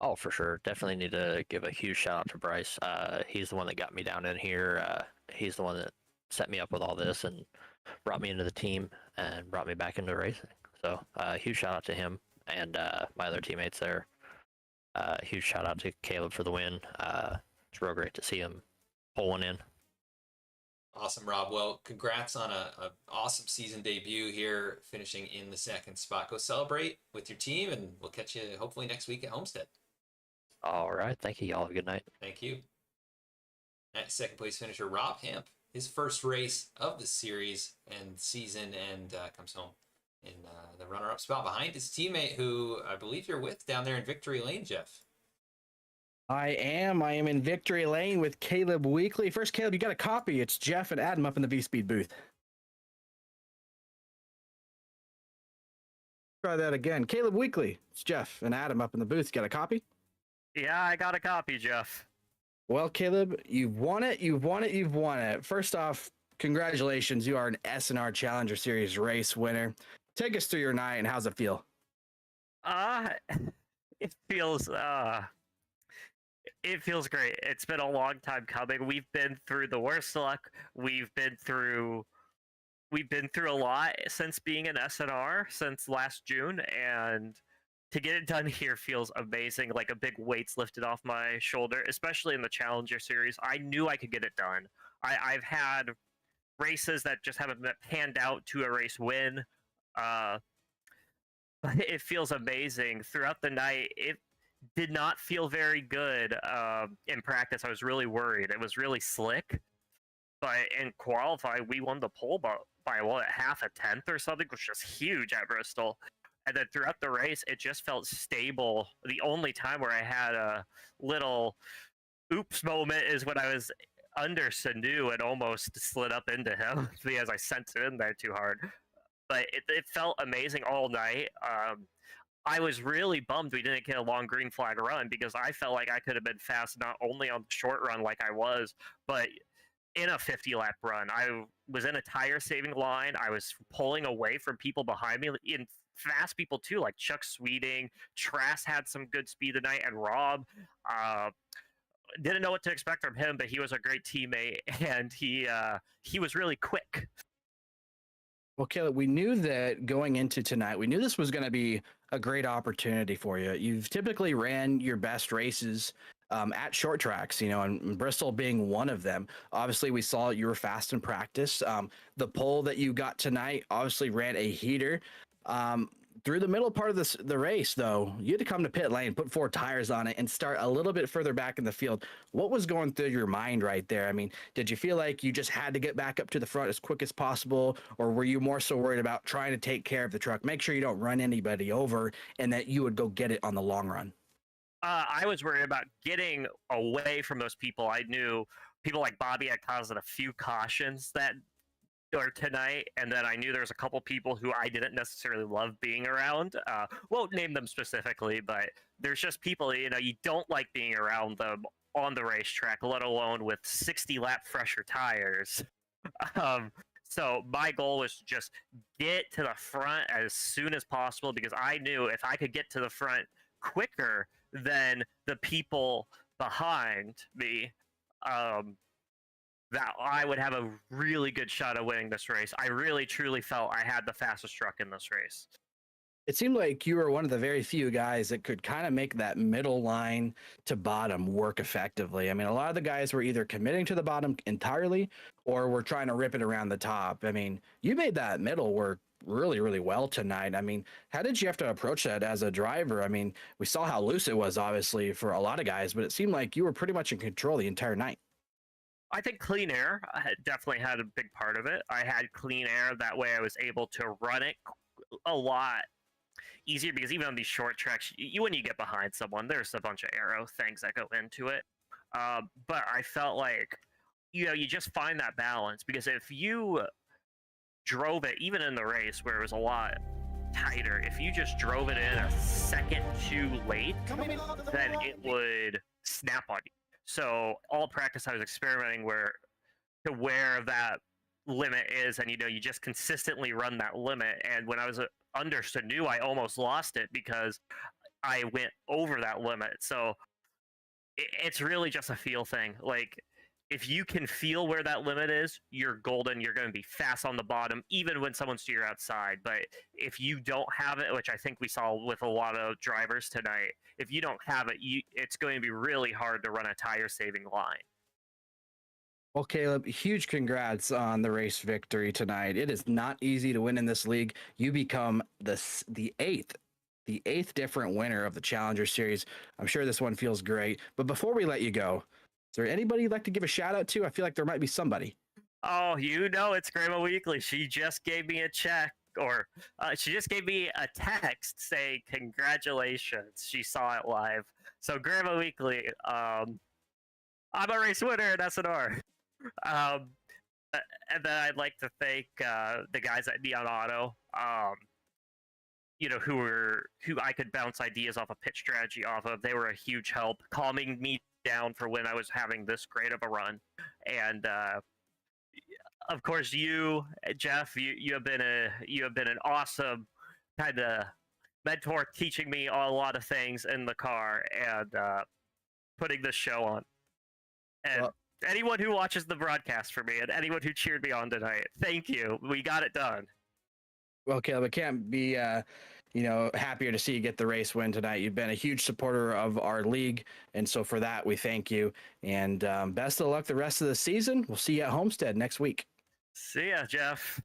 Oh, for sure. Definitely need to give a huge shout out to Bryce. He's the one that got me down in here. He's the one that set me up with all this and brought me into the team and brought me back into racing. So huge shout out to him and my other teammates there. Huge shout out to Caleb for the win. It's real great to see him pull one in. Awesome, Rob. Well, congrats on a awesome season debut here, finishing in the second spot. Go celebrate with your team, and we'll catch you hopefully next week at Homestead. All right. Thank you. Y'all have a good night. Thank you. That second place finisher, Rob Hamp, his first race of the series and season, and comes home in the runner-up spot behind his teammate, who I believe you're with down there in Victory Lane, Jeff. I am in Victory Lane with Caleb Weekly. First, Caleb, you got a copy. It's Jeff and Adam up in the V-Speed booth. Try that again. Caleb Weekly. It's Jeff and Adam up in the booth. You got a copy? Yeah, I got a copy, Jeff. Well, Caleb, you've won it. You've won it. You've won it. First off, congratulations. You are an SNR Challenger Series race winner. Take us through your night and how's it feel? Uh, it feels it feels great. It's been a long time coming. We've been through the worst luck. We've been through a lot since being an SNR since last June, and to get it done here feels amazing. Like a big weight's lifted off my shoulder, especially in the Challenger Series. I knew I could get it done. I've had races that just haven't panned out to a race win. But it feels amazing throughout the night. It did not feel very good in practice. I was really worried. It was really slick. But in qualify, we won the pole by what, half a tenth or something, which was huge at Bristol. And then throughout the race, it just felt stable. The only time where I had a little oops moment is when I was under Sanu and almost slid up into him because I sent it in there too hard. But it felt amazing all night. I was really bummed we didn't get a long green flag run because I felt like I could have been fast not only on the short run like I was, but in a 50-lap run. I was in a tire-saving line. I was pulling away from people behind me, in fast people too, like Chuck Sweeting. Trask had some good speed tonight, and Rob. Didn't know what to expect from him, but he was a great teammate, and he was really quick. Well, Caleb, we knew that going into tonight, we knew this was going to be a great opportunity for you. You've typically ran your best races at short tracks, you know, and Bristol being one of them. Obviously, we saw you were fast in practice. The pole that you got tonight obviously ran a heater. Through the middle part of the race, though, you had to come to pit lane, put 4 tires on it, and start a little bit further back in the field. What was going through your mind right there? I mean, did you feel like you just had to get back up to the front as quick as possible, or were you more so worried about trying to take care of the truck, make sure you don't run anybody over, and that you would go get it on the long run? I was worried about getting away from those people. I knew people like Bobby had caused a few cautions that or tonight, and then I knew there was a couple people who I didn't necessarily love being around. Won't name them specifically, but there's just people, you know, you don't like being around them on the racetrack, let alone with 60-lap fresher tires. So my goal was to just get to the front as soon as possible because I knew if I could get to the front quicker than the people behind me, that I would have a really good shot at winning this race. I really, truly felt I had the fastest truck in this race. It seemed like you were one of the very few guys that could kind of make that middle line to bottom work effectively. I mean, a lot of the guys were either committing to the bottom entirely or were trying to rip it around the top. I mean, you made that middle work really, really well tonight. I mean, how did you have to approach that as a driver? I mean, we saw how loose it was, obviously, for a lot of guys, but it seemed like you were pretty much in control the entire night. I think clean air definitely had a big part of it. I had clean air. That way I was able to run it a lot easier because even on these short tracks, when you get behind someone, there's a bunch of aero things that go into it. But I felt like, you know, you just find that balance because if you drove it, even in the race where it was a lot tighter, if you just drove it in a second too late, then it would snap on you. So all practice I was experimenting where that limit is, and you know, you just consistently run that limit. And when I was under Sanu, I almost lost it because I went over that limit. So it's really just a feel thing. Like if you can feel where that limit is, you're golden. You're going to be fast on the bottom, even when someone's to your outside. But if you don't have it, which I think we saw with a lot of drivers tonight, if you don't have it, it's going to be really hard to run a tire-saving line. Well, Caleb, huge congrats on the race victory tonight. It is not easy to win in this league. You become the eighth different winner of the Challenger Series. I'm sure this one feels great. But before we let you go, is there anybody you'd like to give a shout out to? I feel like there might be somebody. Oh, you know it's Grandma Weekly. She just gave me a check, or she just gave me a text saying congratulations. She saw it live. So Grandma Weekly, I'm a race winner at SNR. And then I'd like to thank the guys at Neon Auto. who I could bounce ideas off of pitch strategy off of. They were a huge help, calming me down for when I was having this great of a run. And of course, you, Jeff, you have been an awesome kind of mentor, teaching me a lot of things in the car and putting this show on. And anyone who watches the broadcast for me and anyone who cheered me on tonight, thank you. We got it done. Well, Caleb, I can't be, happier to see you get the race win tonight. You've been a huge supporter of our league, and so for that, we thank you. And best of luck the rest of the season. We'll see you at Homestead next week. See ya, Jeff.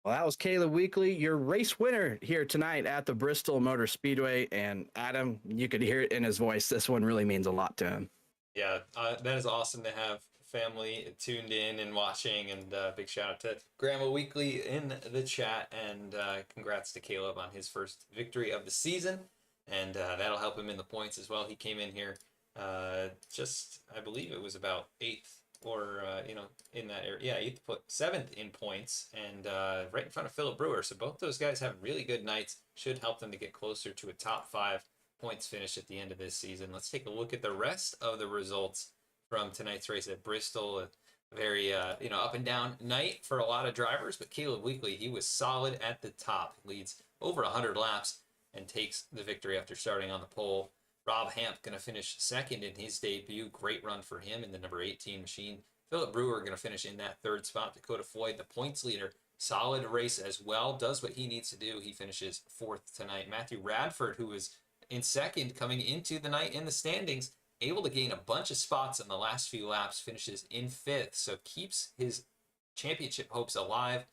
Well, that was Caleb Weekly, your race winner here tonight at the Bristol Motor Speedway. And Adam, you could hear it in his voice. This one really means a lot to him. Yeah, that is awesome to have family tuned in and watching, and big shout out to Grandma Weekly in the chat, and congrats to Caleb on his first victory of the season, and that'll help him in the points as well. He came in here I believe it was about 8th or in that area, yeah, 7th in points, and right in front of Philip Brewer. So both those guys have really good nights, should help them to get closer to a top 5 points finish at the end of this season. Let's take a look at the rest of the results from tonight's race at Bristol. A very up and down night for a lot of drivers, but Caleb Weekly, he was solid at the top, leads over 100 laps and takes the victory after starting on the pole. Rob Hamp going to finish second in his debut. Great run for him in the number 18 machine. Philip Brewer going to finish in that 3rd spot. Dakota Floyd, the points leader, solid race as well, does what he needs to do. He finishes 4th tonight. Matthew Radford, who was in 2nd coming into the night in the standings, able to gain a bunch of spots in the last few laps, finishes in 5th, so keeps his championship hopes alive.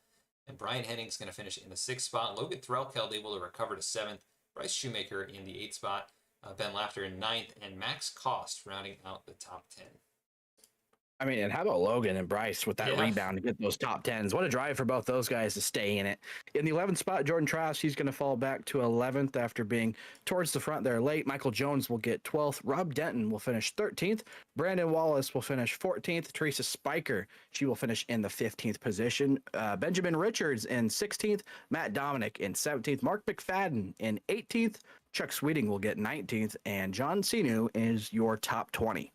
And Brian Henning's going to finish in the 6th spot. Logan Threlkeld able to recover to 7th. Bryce Shoemaker in the 8th spot. Ben Laughter in 9th, and Max Cost rounding out the top 10. I mean, and how about Logan and Bryce with that rebound to get those top 10s? What a drive for both those guys to stay in it. In the 11th spot, Jordan Trask, he's going to fall back to 11th after being towards the front there late. Michael Jones will get 12th. Rob Denton will finish 13th. Brandon Wallace will finish 14th. Teresa Spiker, she will finish in the 15th position. Benjamin Richards in 16th. Matt Dominic in 17th. Mark McFadden in 18th. Chuck Sweeting will get 19th. And John Sinu is your top 20.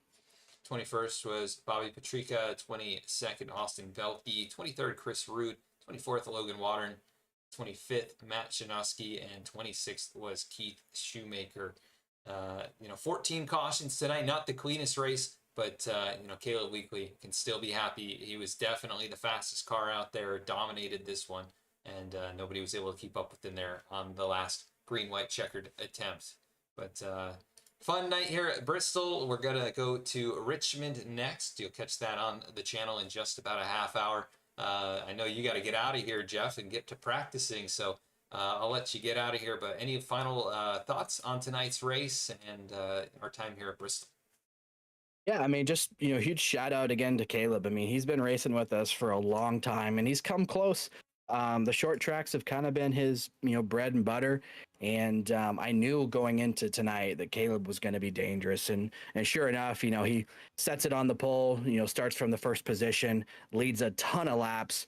21st was Bobby Patrica, 22nd Austin Velke, 23rd Chris Root, 24th Logan Watern, 25th Matt Shinosky, and 26th was Keith Shoemaker. 14 cautions tonight, not the cleanest race, but Caleb Weekly can still be happy. He was definitely the fastest car out there, dominated this one, and nobody was able to keep up with him there on the last green-white checkered attempt. But fun night here at Bristol. We're going to go to Richmond next. You'll catch that on the channel in just about a half hour. I know you got to get out of here, Jeff, and get to practicing, so I'll let you get out of here. But any final thoughts on tonight's race and our time here at Bristol? Yeah, I mean, just, huge shout out again to Caleb. I mean, he's been racing with us for a long time, and he's come close. The short tracks have kind of been his, bread and butter. And I knew going into tonight that Caleb was going to be dangerous. And sure enough, he sets it on the pole, starts from the first position, leads a ton of laps,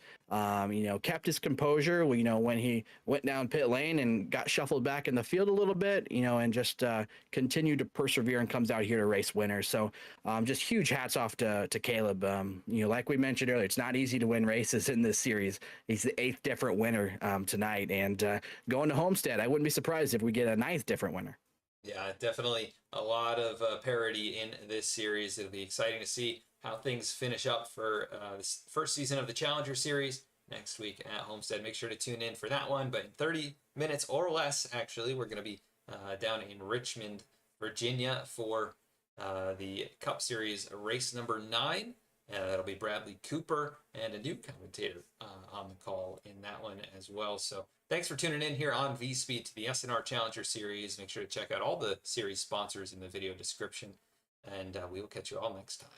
kept his composure, when he went down pit lane and got shuffled back in the field a little bit, and just continued to persevere and comes out here to race winners. So just huge hats off to Caleb. Like we mentioned earlier, it's not easy to win races in this series. He's the 8th different winner tonight. And going to Homestead, I wouldn't be surprised if we get a 9th different winner. Yeah, definitely a lot of parity in this series. It'll be exciting to see how things finish up for this first season of the Challenger Series next week at Homestead. Make sure to tune in for that one. But in 30 minutes or less, actually, we're going to be down in Richmond, Virginia for the Cup Series race number 9. That'll be Bradley Cooper and a new commentator on the call in that one as well. So thanks for tuning in here on V-Speed to the SNR Challenger Series. Make sure to check out all the series sponsors in the video description, and we will catch you all next time.